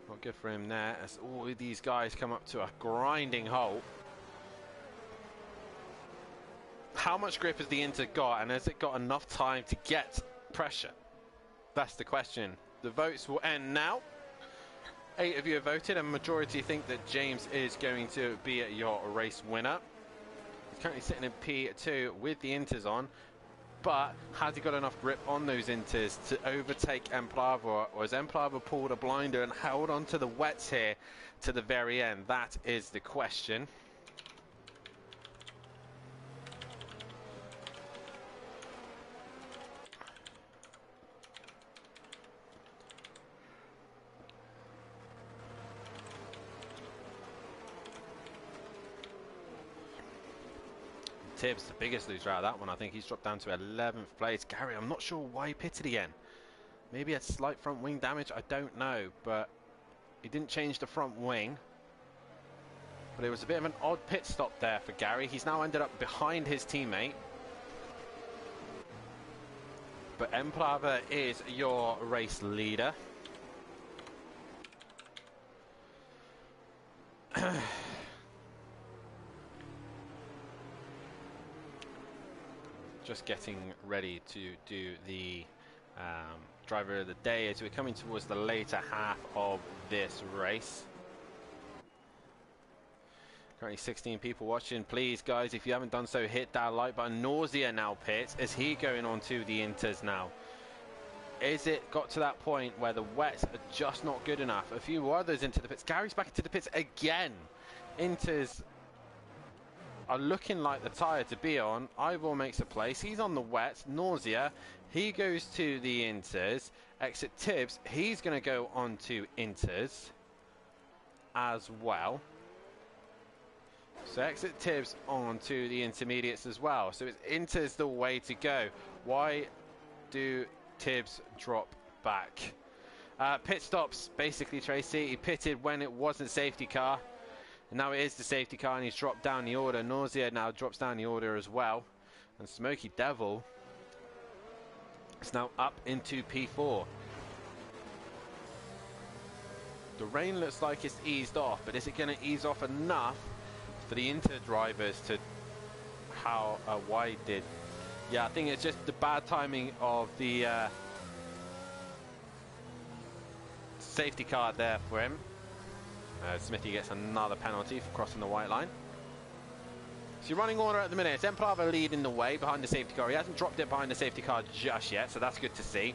not good for him there as all of these guys come up to a grinding halt. How much grip has the Inter got, and has it got enough time to get pressure? That's the question. The votes will end now. 8 of you have voted, and majority think that James is going to be your race winner. He's currently sitting in P2 with the Inters on, but has he got enough grip on those Inters to overtake M. Plava, or has M. Plava pulled a blinder and held on to the wets here to the very end? That is the question. Tibbs, the biggest loser out of that one. I think he's dropped down to 11th place. Gary, I'm not sure why he pitted again. Maybe a slight front wing damage, I don't know, but he didn't change the front wing. But it was a bit of an odd pit stop there for Gary. He's now ended up behind his teammate. But M. Plava is your race leader. Just getting ready to do the driver of the day as we're coming towards the later half of this race. Currently 16 people watching. Please, guys, if you haven't done so, hit that like button. Nausea now pits. Is he going on to the inters now? Is it got to that point where the wets are just not good enough? A few others into the pits. Gary's back into the pits again. Inters are looking like the tyre to be on. Ivor makes a place. He's on the wets. Nausea. He goes to the inters. Exit Tibbs. He's going to go on to inters as well. So exit Tibbs on to the intermediates as well. So it's inters the way to go. Why do Tibbs drop back? Pit stops, basically, Tracy. He pitted when it wasn't safety car. And now it is the safety car, and he's dropped down the order. Nausea now drops down the order as well. And Smoky Devil is now up into P4. The rain looks like it's eased off, but is it going to ease off enough for the Inter drivers to why did? Yeah, I think it's just the bad timing of the safety car there for him. Smithy gets another penalty for crossing the white line. So you're running order at the minute. It's Emplava leading the way behind the safety car. He hasn't dropped it behind the safety car just yet, so that's good to see.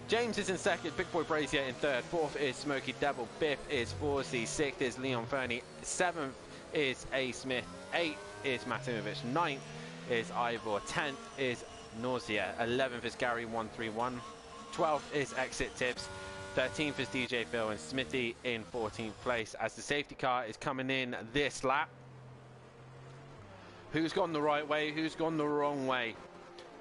James is in second, Big Boy Brazier in third, fourth is Smoky Devil, fifth is Forsey, sixth is Leon Fernie, seventh is A. Smith, eighth is Matimovic, ninth is Ivor, 10th is Nausea, 11th is Gary 131, 12th is Exit Tibbs, 13th is DJ Phil, and Smithy in 14th place as the safety car is coming in this lap. Who's gone the right way? Who's gone the wrong way?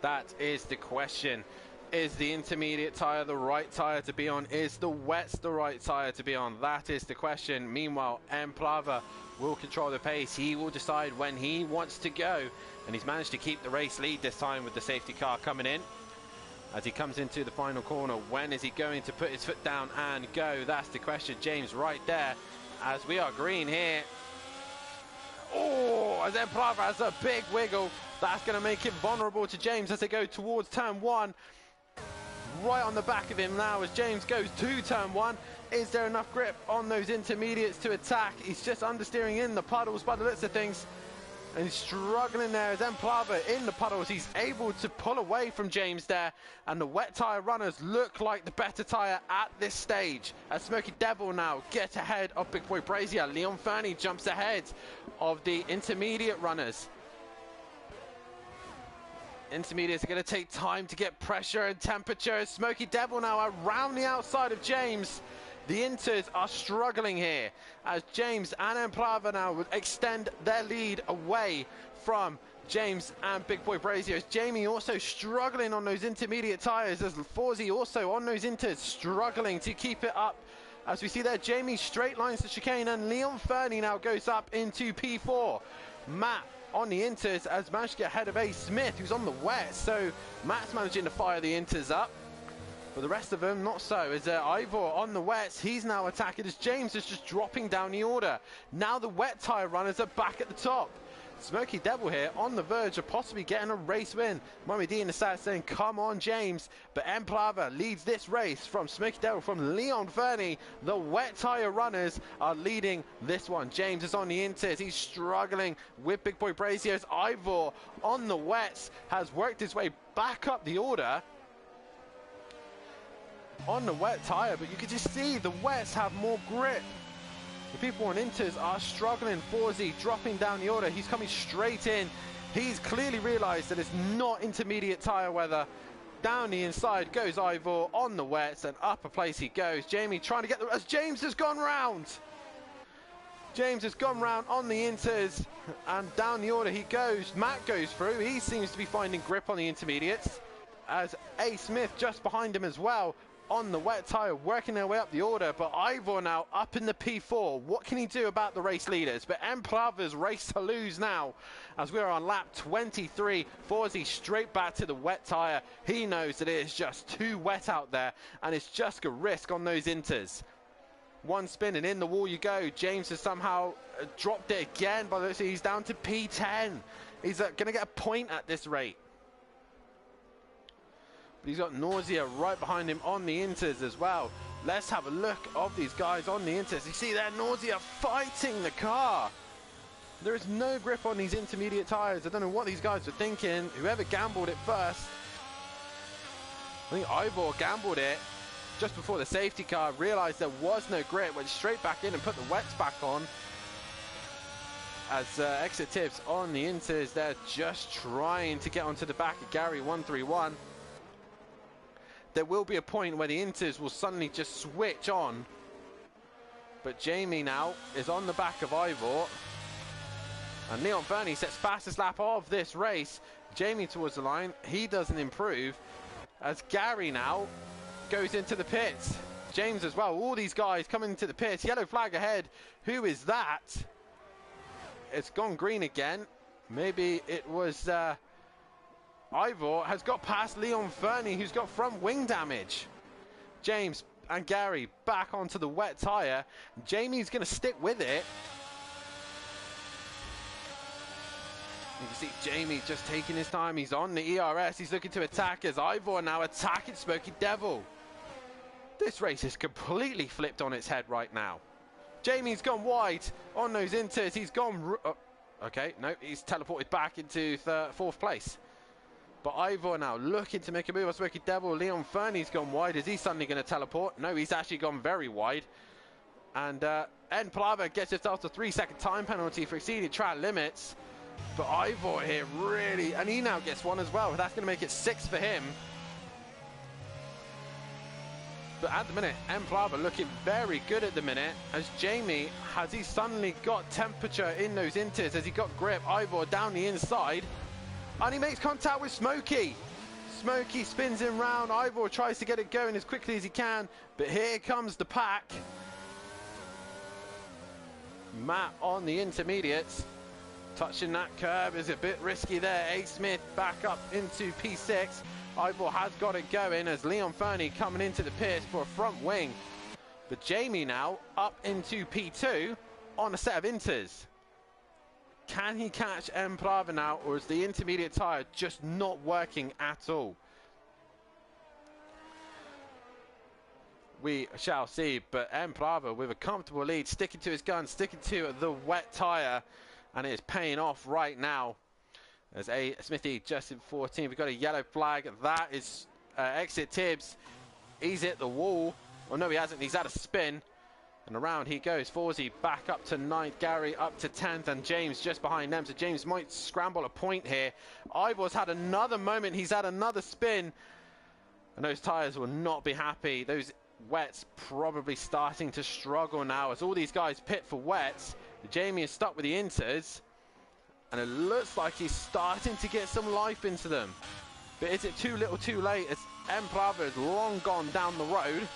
That is the question. Is the intermediate tyre the right tyre to be on? Is the wets the right tyre to be on? That is the question. Meanwhile, Emplava will control the pace. He will decide when he wants to go. And he's managed to keep the race lead this time with the safety car coming in. As he comes into the final corner, when is he going to put his foot down and go? That's the question. James right there as we are green here. Oh, as Emplava has a big wiggle. That's going to make him vulnerable to James as they go towards turn one. Right on the back of him now as James goes to turn one. Is there enough grip on those intermediates to attack? He's just understeering in the puddles by the looks of things. And he's struggling there as Emplava in the puddles. He's able to pull away from James there. And the wet tyre runners look like the better tyre at this stage. As Smoky Devil now gets ahead of Big Boy Brazier. Leon Fernie jumps ahead of the intermediate runners. Intermediates are going to take time to get pressure and temperature. Smoky Devil now around the outside of James. The Inters are struggling here as James and Emplava now would extend their lead away from James and Big Boy Brazier. Jamie also struggling on those intermediate tyres as Forsey also on those Inters struggling to keep it up. As we see there, Jamie straight lines the chicane and Leon Fernie now goes up into P4. Matt on the Inters has managed to get ahead of A. Smith, who's on the wet. So Matt's managing to fire the Inters up. But the rest of them, not so. As Ivor on the wets, he's now attacking as James is just dropping down the order. Now the wet tyre runners are back at the top. Smoky Devil here on the verge of possibly getting a race win. Mummy D in the side saying, come on, James. But Emplava leads this race from Smoky Devil, from Leon Fernie. The wet tyre runners are leading this one. James is on the Inters. He's struggling with Big Boy Brazier's. Ivor on the wets has worked his way back up the order on the wet tyre, but you can just see the wets have more grip. The people on Inters are struggling. Forsey dropping down the order. He's coming straight in. He's clearly realised that it's not intermediate tyre weather. Down the inside goes Ivor on the wets and up a place he goes. Jamie trying to get the... as James has gone round. James has gone round on the Inters and down the order he goes. Matt goes through. He seems to be finding grip on the intermediates as A. Smith just behind him as well. On the wet tyre, working their way up the order, but Ivor now up in the P4. What can he do about the race leaders? But Emplava's race to lose now as we are on lap 23. Forsey straight back to the wet tyre. He knows that it is just too wet out there and it's just a risk on those Inters. One spin and in the wall you go. James has somehow dropped it again, but he's down to P10. He's going to get a point at this rate. He's got Nausea right behind him on the Inters as well. Let's have a look of these guys on the Inters. You see there, Nausea fighting the car. There is no grip on these intermediate tyres. I don't know what these guys were thinking. Whoever gambled it first. I think Ivor gambled it just before the safety car, realised there was no grip, went straight back in and put the wets back on. As exit tips on the Inters, they're just trying to get onto the back of Gary 131. There will be a point where the Inters will suddenly just switch on. But Jamie now is on the back of Ivor. And Leon Fernie sets fastest lap of this race. Jamie towards the line. He doesn't improve. As Gary now goes into the pits. James as well. All these guys coming into the pits. Yellow flag ahead. Who is that? It's gone green again. Maybe it was Ivor has got past Leon Fernie, who's got front wing damage. James and Gary back onto the wet tyre. Jamie's going to stick with it. You can see Jamie just taking his time. He's on the ERS. He's looking to attack as Ivor now attacking Smoky Devil. This race is completely flipped on its head right now. Jamie's gone wide on those Inters. He's gone... okay, no, he's teleported back into fourth place. But Ivor now looking to make a move on Smoky Devil. Leon Fernie's gone wide. Is he suddenly going to teleport? No, he's actually gone very wide. And En Plava gets himself a 3-second time penalty for exceeding track limits. But Ivor here really... And he now gets one as well. That's going to make it 6 for him. But at the minute, En Plava looking very good at the minute. As Jamie, has he suddenly got temperature in those Inters? Has he got grip? Ivor down the inside. And he makes contact with Smokey. Smokey spins him round. Ivor tries to get it going as quickly as he can. But here comes the pack. Matt on the intermediates. Touching that curve is a bit risky there. A. Smith back up into P6. Ivor has got it going as Leon Fernie coming into the pits for a front wing. But Jamie now up into P2 on a set of Inters. Can he catch En Plava now, or is the intermediate tyre just not working at all? We shall see, but En Plava with a comfortable lead, sticking to his gun, sticking to the wet tyre, and it is paying off right now. As A. Smithy just in 14th. We've got a yellow flag. That is exit Tibbs. He's hit the wall. Oh no, he hasn't. He's had a spin. And around he goes. Forsey back up to 9th. Gary up to 10th. And James just behind them. So James might scramble a point here. Ivor's had another moment. He's had another spin. And those tyres will not be happy. Those wets probably starting to struggle now. As all these guys pit for wets. Jamie is stuck with the Inters. And it looks like he's starting to get some life into them. But is it too little too late? As En Plava is long gone down the road.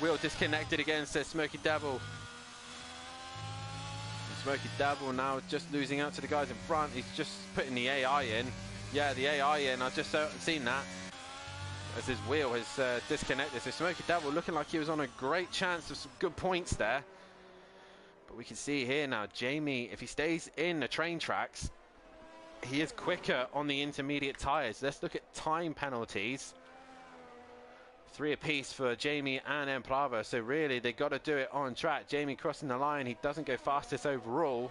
Wheel disconnected again, says Smoky Devil. And Smoky Devil now just losing out to the guys in front. He's just putting the AI in. Yeah, the AI in. I've just seen that. As his wheel has disconnected. So Smoky Devil looking like he was on a great chance of some good points there. But we can see here now, Jamie, if he stays in the train tracks, he is quicker on the intermediate tyres. Let's look at time penalties. 3 apiece for Jamie and En Plava. So really, they got to do it on track. Jamie crossing the line. He doesn't go fastest overall.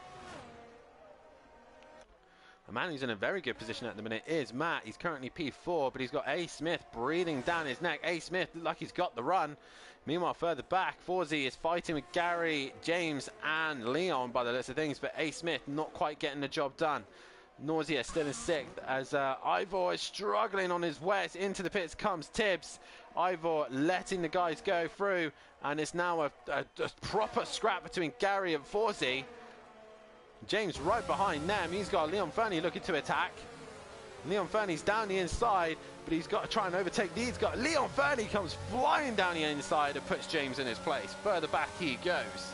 A man who's in a very good position at the minute is Matt. He's currently P4, but he's got A. Smith breathing down his neck. A. Smith look like he's got the run. Meanwhile, further back, Forsey is fighting with Gary, James, and Leon by the looks of things, but A. Smith not quite getting the job done. Nausea still in 6th as Ivor is struggling on his wets. Into the pits comes Tibbs. Ivor letting the guys go through, and it's now a proper scrap between Gary and Forsey. James right behind them. He's got Leon Fernie looking to attack. Leon Fernie's down the inside, but he's got to try and overtake these guys. Leon Fernie comes flying down the inside and puts James in his place. Further back he goes.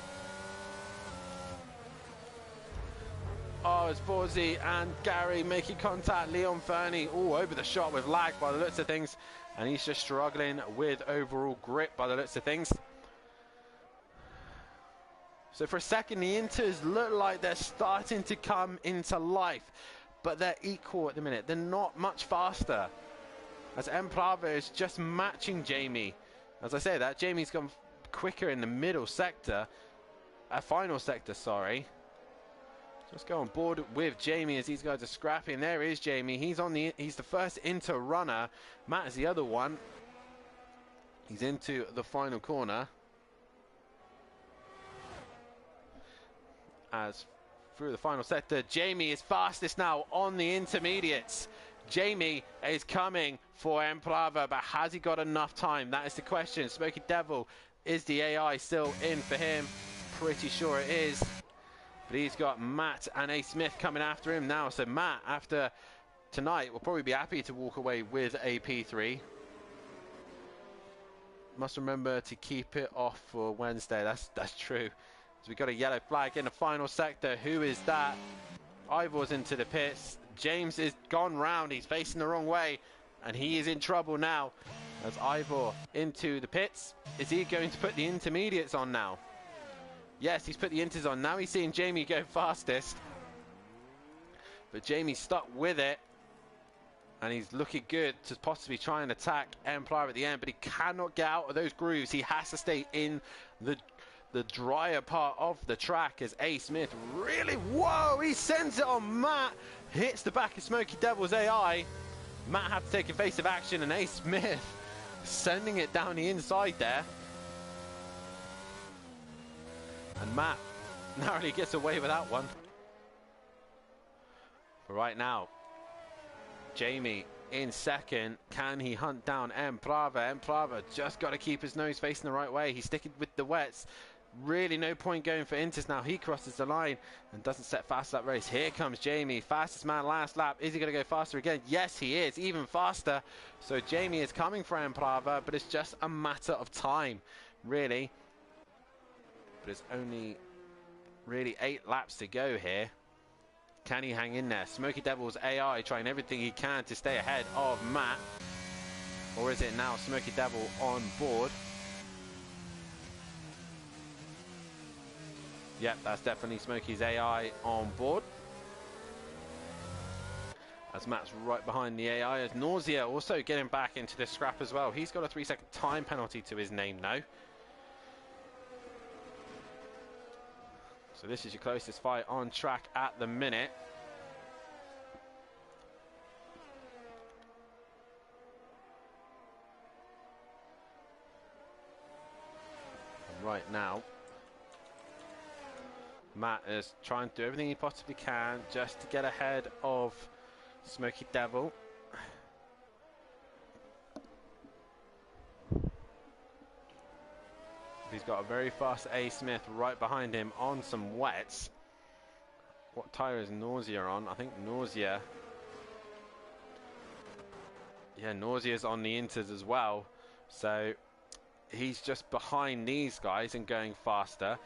Oh, it's Forsey and Gary making contact. Leon Fernie all over the shot with lag by the looks of things. And he's just struggling with overall grip by the looks of things. So for a second, the Inters look like they're starting to come into life. But they're equal at the minute. They're not much faster. As En Plava is just matching Jamie. As I say that, Jamie's gone quicker in the middle sector. Final sector, sorry. Let's go on board with Jamie as these guys are scrapping. There is Jamie. He's the first into runner. Matt is the other one. He's into the final corner. As through the final sector, Jamie is fastest now on the intermediates. Jamie is coming for Emplava, but has he got enough time? That is the question. Smoky Devil, is the AI still in for him? Pretty sure it is. But he's got Matt and A. Smith coming after him now. So Matt, after tonight, will probably be happy to walk away with a P3. Must remember to keep it off for Wednesday. That's true. So we got a yellow flag in the final sector. Who is that? Ivor's into the pits. James is gone round. He's facing the wrong way, and he is in trouble now. As Ivor into the pits. Is he going to put the intermediates on now? Yes, he's put the inters on. Now he's seeing Jamie go fastest. But Jamie's stuck with it. And he's looking good to possibly try and attack Empire at the end. But he cannot get out of those grooves. He has to stay in the drier part of the track as A. Smith really... Whoa! He sends it on Matt. Hits the back of Smoky Devil's AI. Matt had to take evasive action. And A. Smith sending it down the inside there. And Matt narrowly gets away with that one. But right now, Jamie in second. Can he hunt down Emplava? Emplava just got to keep his nose facing the right way. He's sticking with the wets. Really no point going for Inters now. He crosses the line and doesn't set fast that race. Here comes Jamie. Fastest man last lap. Is he going to go faster again? Yes, he is. Even faster. So Jamie is coming for Emplava, but it's just a matter of time, really. But it's only really 8 laps to go here. Can he hang in there? Smoky Devil's AI trying everything he can to stay ahead of Matt. Or is it now Smoky Devil on board? Yep, that's definitely Smoky's AI on board. As Matt's right behind the AI. As Nausea also getting back into the scrap as well. He's got a 3-second time penalty to his name now. So this is your closest fight on track at the minute. And right now, Matt is trying to do everything he possibly can just to get ahead of Smoky Devil. He's got a very fast A. Smith right behind him on some wets. What tyre is Nausea on? I think Nausea. Yeah, Nausea's on the inters as well. So he's just behind these guys and going faster.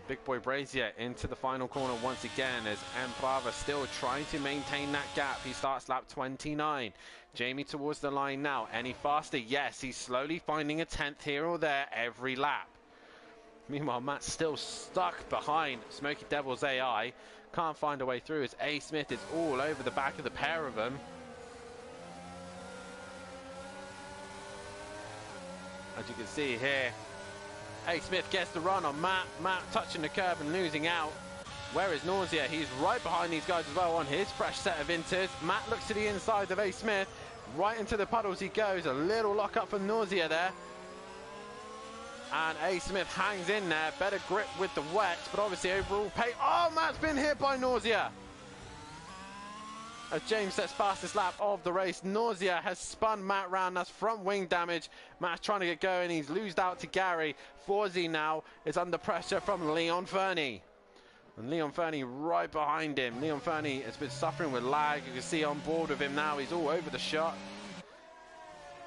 Big Boy Brazier into the final corner once again as Emplava still trying to maintain that gap. He starts lap 29. Jamie towards the line now. Any faster? Yes, he's slowly finding a 10th here or there every lap. Meanwhile, Matt's still stuck behind Smoky Devil's AI. Can't find a way through as A. Smith is all over the back of the pair of them. As you can see here, A. Smith gets the run on Matt. Matt touching the curb and losing out. Where is Nausea? He's right behind these guys as well on his fresh set of inters. Matt looks to the inside of A. Smith. Right into the puddles he goes. A little lock up for Nausea there. And A. Smith hangs in there. Better grip with the wets, but obviously overall pace. Oh, Matt's been hit by Nausea. As James sets fastest lap of the race, Nausea has spun Matt round. That's front wing damage. Matt's trying to get going. He's loosed out to Gary. Forzy now is under pressure from Leon Fernie. And Leon Fernie right behind him. Leon Fernie has been suffering with lag. You can see on board with him now. He's all over the shot.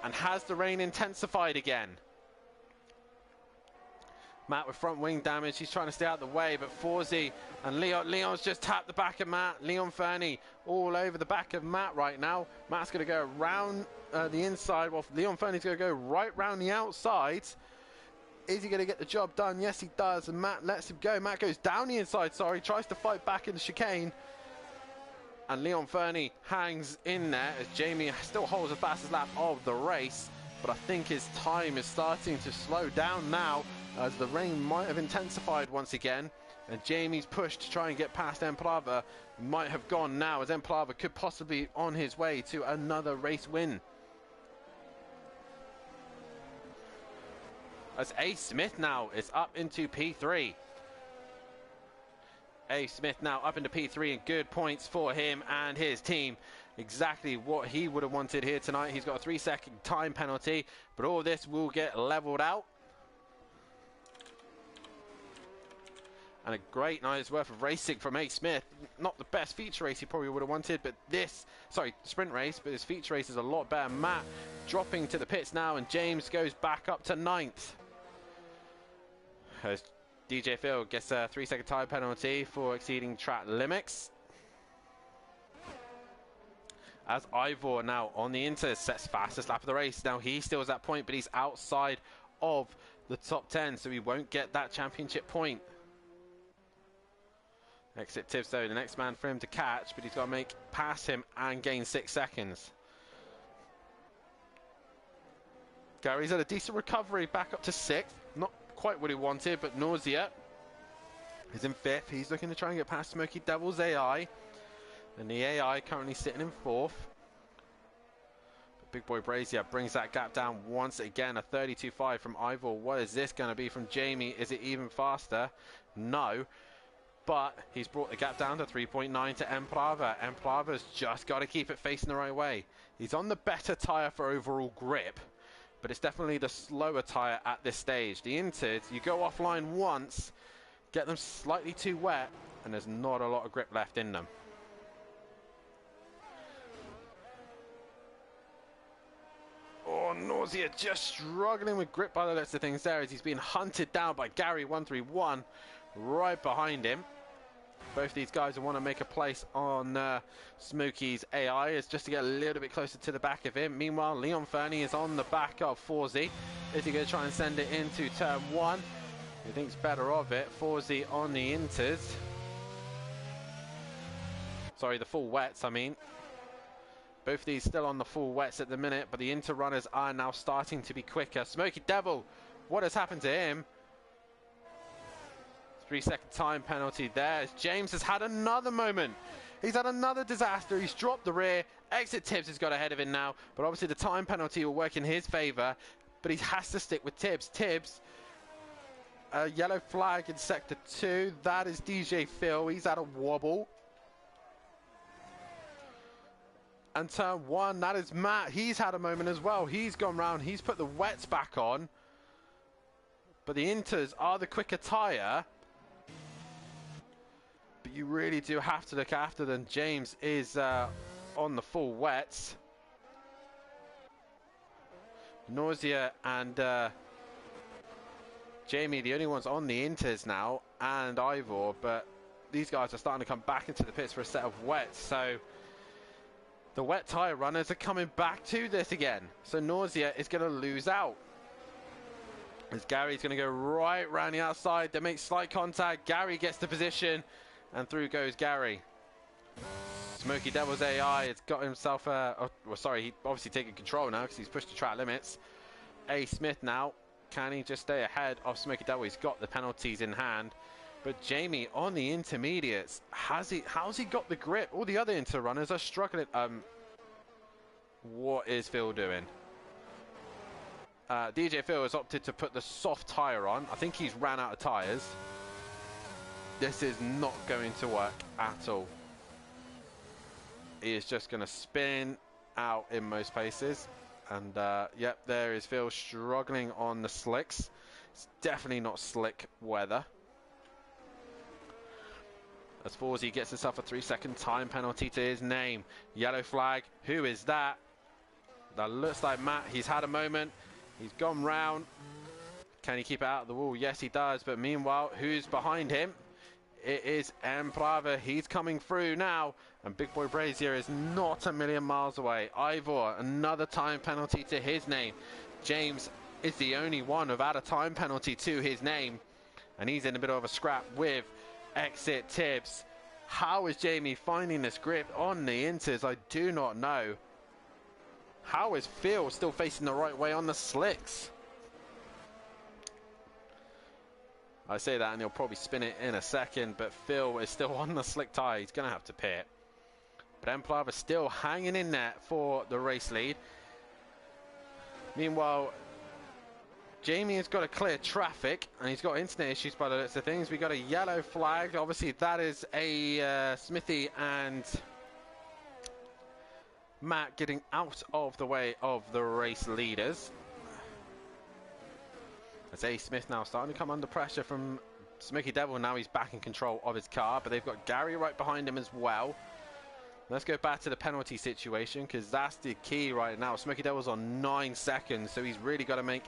And has the rain intensified again? Matt with front wing damage. He's trying to stay out the way, but Forzy and Leon's just tapped the back of Matt. Leon Fernie all over the back of Matt right now. Matt's going to go around the inside. Well, Leon Fernie's going to go right round the outside. Is he going to get the job done? Yes, he does. And Matt lets him go. Matt goes down the inside, sorry. Tries to fight back in the chicane. And Leon Fernie hangs in there as Jamie still holds the fastest lap of the race. But I think his time is starting to slow down now, as the rain might have intensified once again. And Jamie's push to try and get past Emplava might have gone now, as Emplava could possibly on his way to another race win. As A. Smith now is up into P3. A. Smith now up into P3, and good points for him and his team. Exactly what he would have wanted here tonight. He's got a 3-second time penalty, but all this will get leveled out. And a great night's worth of racing from A. Smith. Not the best feature race he probably would have wanted, but this, sorry, sprint race, but his feature race is a lot better. Matt dropping to the pits now, and James goes back up to 9th. As DJ Phil gets a 3-second time penalty for exceeding track limits. As Ivor now on the Inter sets fastest lap of the race. Now he still has that point, but he's outside of the top 10, so he won't get that championship point. Exit Tibbs though, the next man for him to catch, but he's got to make past him and gain 6 seconds. Gary's had a decent recovery, back up to 6th. Not quite what he wanted, but Nausea is in 5th. He's looking to try and get past Smoky Devil's AI. And the AI currently sitting in 4th. But Big Boy Brazier brings that gap down once again. A 32.5 from Ivor. What is this going to be from Jamie? Is it even faster? No. But he's brought the gap down to 3.9 to Emplava. Emplava's just got to keep it facing the right way. He's on the better tyre for overall grip, but it's definitely the slower tyre at this stage. The Inters, you go offline once, get them slightly too wet, and there's not a lot of grip left in them. Oh, Nausea just struggling with grip by the looks of things there, as he's being hunted down by Gary 131 right behind him. Both these guys will want to make a place on Smokey's AI, is just to get a little bit closer to the back of him. Meanwhile, Leon Fernie is on the back of Forzy. Is he going to try and send it into turn 1? He thinks better of it. Forzy on the Inters. Sorry, the full wets, I mean. Both of these still on the full wets at the minute, but the Inter runners are now starting to be quicker. Smoky Devil, what has happened to him? 3-second time penalty there, as James has had another moment. He's had another disaster. He's dropped the rear. Exit Tibbs has got ahead of him now, but obviously the time penalty will work in his favour, but he has to stick with Tibbs. Tibbs, a yellow flag in sector 2. That is DJ Phil. He's had a wobble. And turn 1, that is Matt. He's had a moment as well. He's gone round. He's put the wets back on. But the Inters are the quicker tyre. But you really do have to look after them. James is on the full wets. Nausea and Jamie, the only ones on the Inters now, and Ivor. But these guys are starting to come back into the pits for a set of wets. So the wet tyre runners are coming back to this again. So Nausea is going to lose out. As Gary's going to go right round the outside. They make slight contact. Gary gets the position. And through goes Gary. Smoky Devil's AI has got himself well, sorry, he's obviously taking control now because he's pushed the track limits. A. Smith now. Can he just stay ahead of Smoky Devil? He's got the penalties in hand. But Jamie on the intermediates, how's he got the grip? All the other Inter runners are struggling. What is Phil doing? DJ Phil has opted to put the soft tyre on. I think he's ran out of tyres. This is not going to work at all. He is just going to spin out in most places. And yep, there is Phil struggling on the slicks. It's definitely not slick weather. As Forzy gets himself a 3-second time penalty to his name. Yellow flag. Who is that? That looks like Matt. He's had a moment. He's gone round. Can he keep it out of the wall? Yes, he does. But meanwhile, who's behind him? It is Emplava. He's coming through now. And Big Boy Brazier is not a million miles away. Ivor, another time penalty to his name. James is the only one who've had a time penalty to his name. And he's in a bit of a scrap with Exit Tibbs. How is Jamie finding this grip on the Inters? I do not know. How is Phil still facing the right way on the slicks? I say that and he'll probably spin it in a second, but Phil is still on the slick tyre. He's going to have to pit. But Emplava still hanging in there for the race lead. Meanwhile, Jamie has got to clear traffic, and he's got internet issues by the looks of things. We got a yellow flag. Obviously, that is a Smithy and Matt getting out of the way of the race leaders. As A. Smith now starting to come under pressure from Smoky Devil. Now he's back in control of his car, but they've got Gary right behind him as well. Let's go back to the penalty situation, because that's the key right now. Smoky Devil's on 9 seconds, so he's really got to make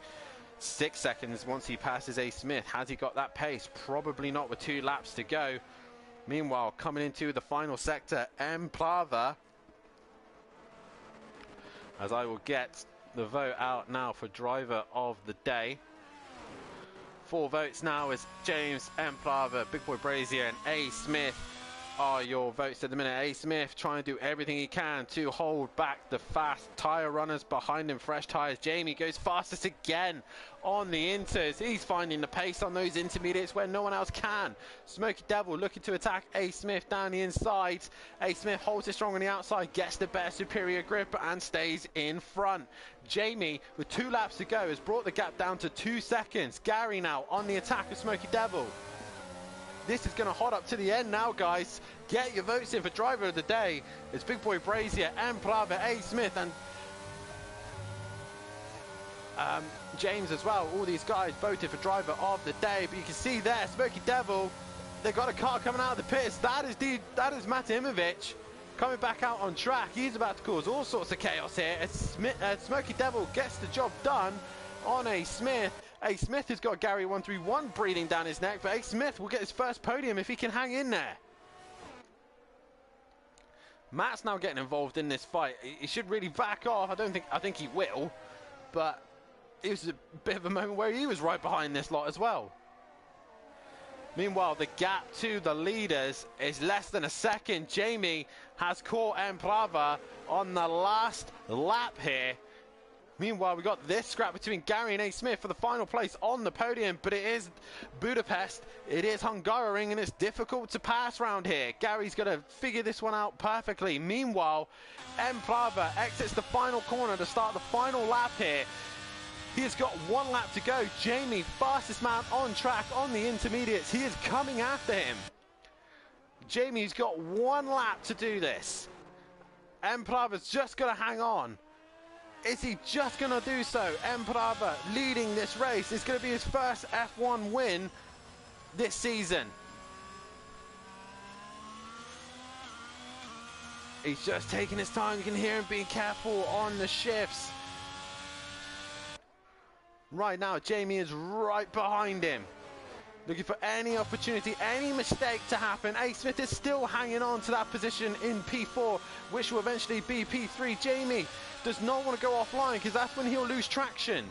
6 seconds once he passes A. Smith. Has he got that pace? Probably not with 2 laps to go. Meanwhile, coming into the final sector, Emplava, as I will get the vote out now for driver of the day. 4 votes now is James, Emplava, Big Boy Brazier and A. Smith are your votes at the minute. A. Smith trying to do everything he can to hold back the fast tyre runners behind him. Fresh tyres. Jamie goes fastest again on the inters. He's finding the pace on those intermediates where no one else can. Smoky Devil looking to attack A. Smith down the inside. A. Smith holds it strong on the outside, gets the better superior grip and stays in front. Jamie, with 2 laps to go, has brought the gap down to 2 seconds. Gary now on the attack of Smoky Devil. This is going to hot up to the end now, guys. Get your votes in for driver of the day. It's Big Boy Brazier, Emplava, A. Smith and James as well. All these guys voted for driver of the day. But you can see there, Smoky Devil, they've got a car coming out of the pits. That is Matimovic coming back out on track. He's about to cause all sorts of chaos here. Smoky Devil gets the job done on A. Smith. A. Smith has got Gary 131 breathing down his neck, but A. Smith will get his first podium if he can hang in there. Matt's now getting involved in this fight. He should really back off. I think he will, but it was a bit of a moment where he was right behind this lot as well. Meanwhile, the gap to the leaders is less than a second. Jamie has caught Emplava on the last lap here. Meanwhile, we got this scrap between Gary and A. Smith for the final place on the podium, but it is Budapest, it is Hungary, and it's difficult to pass round here. Gary's got to figure this one out perfectly. Meanwhile, Emplava exits the final corner to start the final lap here. He has got 1 lap to go. Jamie, fastest man on track on the intermediates. He is coming after him. Jamie's got 1 lap to do this. Emplava's just got to hang on. Is he just going to do so? Emplava leading this race. It's going to be his first F1 win this season. He's just taking his time. You can hear him being careful on the shifts. Right now, Jamie is right behind him, looking for any opportunity, any mistake to happen. A. Smith is still hanging on to that position in P4, which will eventually be P3. Jamie does not want to go offline because that's when he'll lose traction.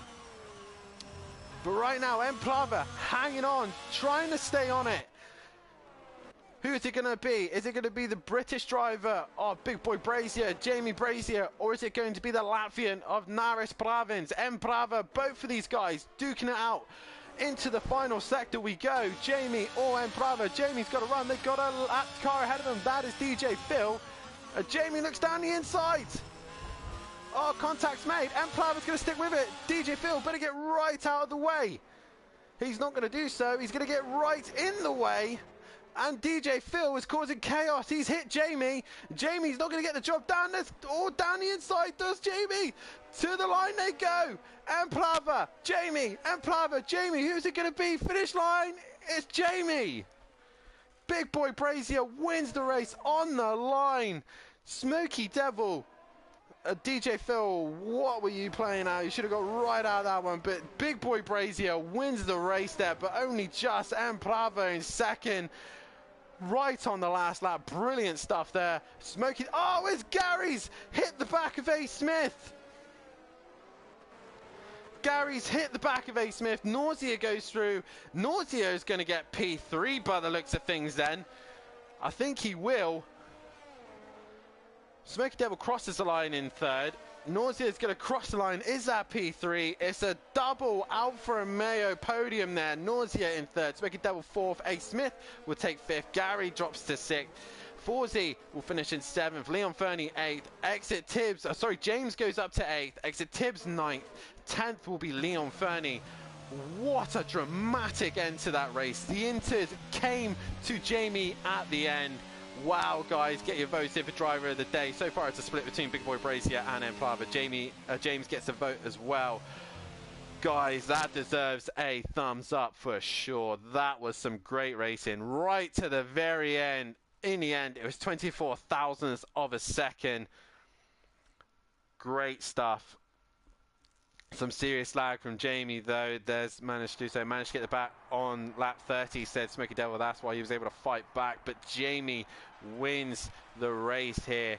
But right now, Emplava hanging on, trying to stay on it. Who is it going to be? Is it going to be the British driver of Big Boy Brazier, Jamie Brazier, or is it going to be the Latvian of Naris Plavins? Emplava, both of these guys duking it out. Into the final sector we go. Jamie or Emplava. Jamie's got to run. They've got a lap car ahead of him. That is DJ Phil. Jamie looks down the inside. Oh, contact's made. Emplava's going to stick with it. DJ Phil better get right out of the way. He's not going to do so. He's going to get right in the way. And DJ Phil is causing chaos. He's hit Jamie. Jamie's not going to get the job done. Down the inside does Jamie. To the line they go. Emplava, Jamie, Emplava, Jamie. Who's it going to be? Finish line. It's Jamie. Big Boy Brazier wins the race on the line. Smoky Devil. DJ Phil, what were you playing out? You should have got right out of that one. But Big Boy Brazier wins the race there, but only just. Emplava in second. Right on the last lap. Brilliant stuff there. Smoky. Oh, it's Gary's hit the back of A. Smith. Gary's hit the back of A. Smith. Nausea goes through. Nausea is going to get P3 by the looks of things then. I think he will. Smoky Devil crosses the line in third. Nausea is going to cross the line. Is that P3? It's a double Alfa Romeo podium there. Nausea in third. Smoky Devil fourth. A. Smith will take fifth. Gary drops to sixth. Forsey will finish in seventh. Leon Fernie eighth. Exit Tibbs. James goes up to eighth. Exit Tibbs ninth. 10th will be Leon Fernie. What a dramatic end to that race. The Inters came to Jamie at the end. Wow, guys, get your votes in for driver of the day. So far, it's a split between Big Boy Brazier and Emplava. James gets a vote as well. Guys, that deserves a thumbs up for sure. That was some great racing right to the very end. In the end, it was 24 thousandths of a second. Great stuff. Some serious lag from Jamie, though. There's managed to do so. Managed to get the back on lap 30, said Smoky Devil. That's why he was able to fight back. But Jamie wins the race here.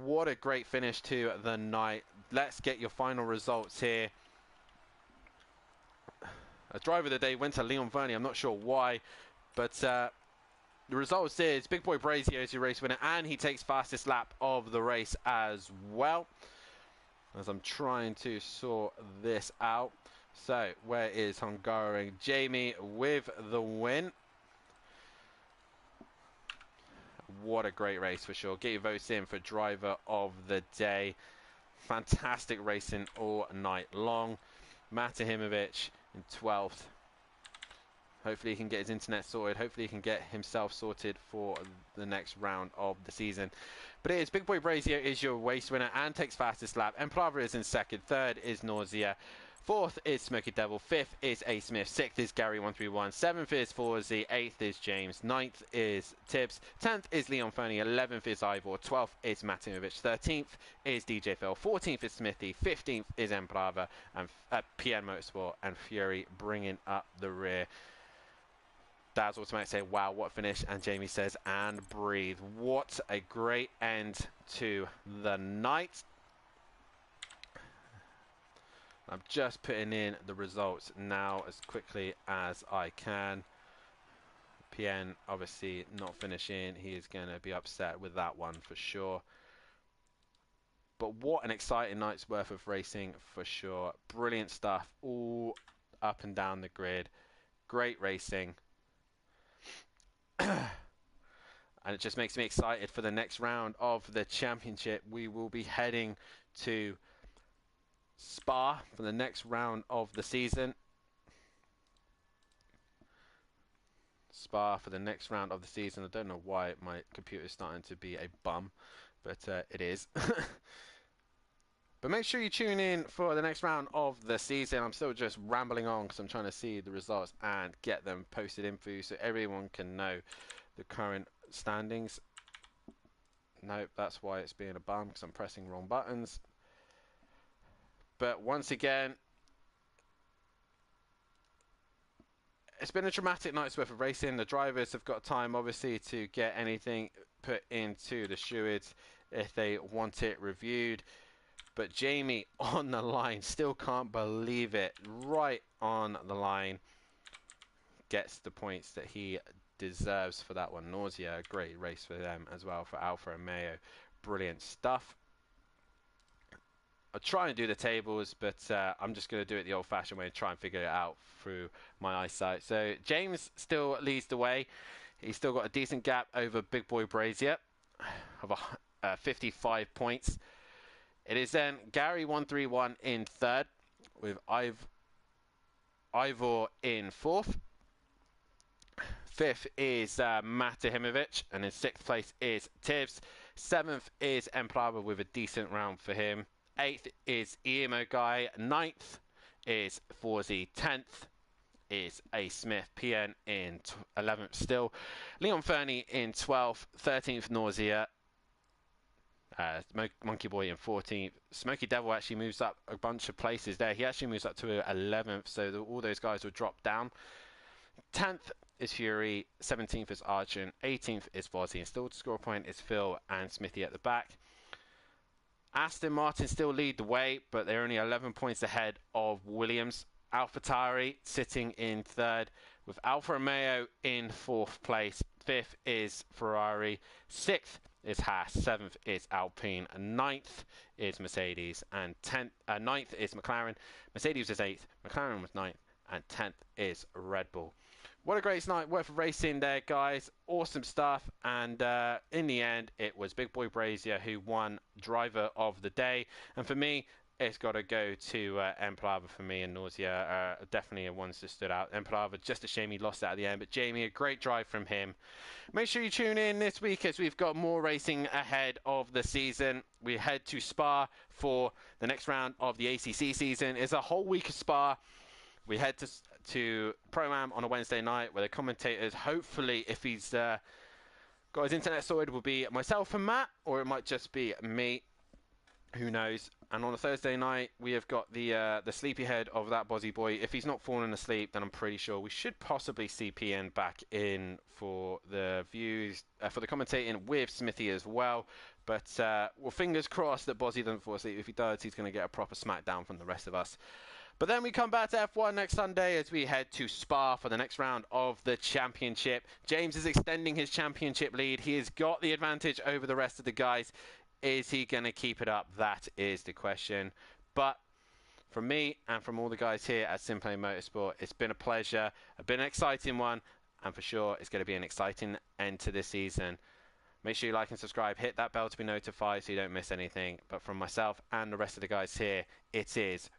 What a great finish to the night. Let's get your final results here. A driver of the day went to Leon Fernie. I'm not sure why. But the results is Big Boy Brazier is your race winner. And he takes fastest lap of the race as well. As I'm trying to sort this out. So, where is Hungary? Jamie with the win. What a great race for sure. Get your votes in for driver of the day. Fantastic racing all night long. Matahimovic in 12th. Hopefully he can get his internet sorted. Hopefully he can get himself sorted for the next round of the season. But it is Big Boy Brazier is your race winner and takes fastest lap. Emplava is in second. Third is Nausea. Fourth is Smoky Devil. Fifth is A. Smith. Sixth is Gary 131. Seventh is Forsey. Eighth is James. Ninth is Tibbs. 10th is Leon Fernie. 11th is Ivor. 12th is Matimovic. 13th is DJ Phil. 14th is Smithy. 15th is Emplava. And PN Motorsport and Fury bringing up the rear. Daz Automatic say, wow, what a finish. And Jamie says, and breathe. What a great end to the night. I'm just putting in the results now as quickly as I can. PN obviously not finishing. He is going to be upset with that one for sure. But what an exciting night's worth of racing for sure. Brilliant stuff all up and down the grid. Great racing. And it just makes me excited for the next round of the championship. We will be heading to Spa for the next round of the season. Spa for the next round of the season. I don't know why my computer is starting to be a bum, but it is. But make sure you tune in for the next round of the season. I'm still just rambling on because I'm trying to see the results and get them posted in for you so everyone can know the current standings. Nope, that's why it's being a bum, because I'm pressing wrong buttons. But once again, it's been a dramatic night's worth of racing. The drivers have got time, obviously, to get anything put into the stewards if they want it reviewed. But Jamie on the line, still can't believe it. Right on the line. Gets the points that he deserves for that one. Nausea, a great race for them as well, for Alfa Romeo. Brilliant stuff. I'll try and do the tables, but I'm just going to do it the old-fashioned way and try and figure it out through my eyesight. So James still leads the way. He's still got a decent gap over Big Boy Brazier of 55 points. It is then Gary 131 in third, with Ivor in fourth. Fifth is Matahimovic, and in sixth place is Tibbs. Seventh is Emplava with a decent round for him. Eighth is Emo Guy. Ninth is Forsey. 10th is A. Smith. PN in 11th still. Leon Fernie in 12th. 13th Nausea. Monkey Boy in 14th. Smoky Devil actually moves up a bunch of places there. He actually moves up to 11th, so all those guys will drop down. 10th is Fury. 17th is Archon. 18th is Fozzie. And still to score a point is Phil and Smithy at the back. Aston Martin still lead the way, but they're only 11 points ahead of Williams. AlphaTauri sitting in third, with Alfa Romeo in fourth place. 5th is Ferrari, 6th is Haas, 7th is Alpine, 9th is Mercedes, and 9th is McLaren. Mercedes was 8th, McLaren was 9th, and 10th is Red Bull. What a great night worth of racing there, guys. Awesome stuff. And in the end, it was Big Boy Brazier who won Driver of the Day. And for me, it's got to go to Emplava for me, and Nausea definitely ones that stood out. Emplava, just a shame he lost at the end, but Jamie, a great drive from him. Make sure you tune in this week as we've got more racing ahead of the season. We head to Spa for the next round of the ACC season. It's a whole week of Spa. We head to Pro-Am on a Wednesday night where the commentators, hopefully, if he's got his internet sorted, will be myself and Matt, or it might just be me. Who knows? And on a Thursday night, we have got the sleepyhead of that Bozzy boy. If he's not fallen asleep, then I'm pretty sure we should possibly see PN back in for the views, for the commentating with Smithy as well. But, well, fingers crossed that Bozzy doesn't fall asleep. If he does, he's going to get a proper smackdown from the rest of us. But then we come back to F1 next Sunday as we head to Spa for the next round of the championship. James is extending his championship lead. He has got the advantage over the rest of the guys. Is he going to keep it up? That is the question. But from me and from all the guys here at Simplay Motorsport, it's been a pleasure. It's been an exciting one. And for sure, it's going to be an exciting end to this season. Make sure you like and subscribe. Hit that bell to be notified so you don't miss anything. But from myself and the rest of the guys here, it is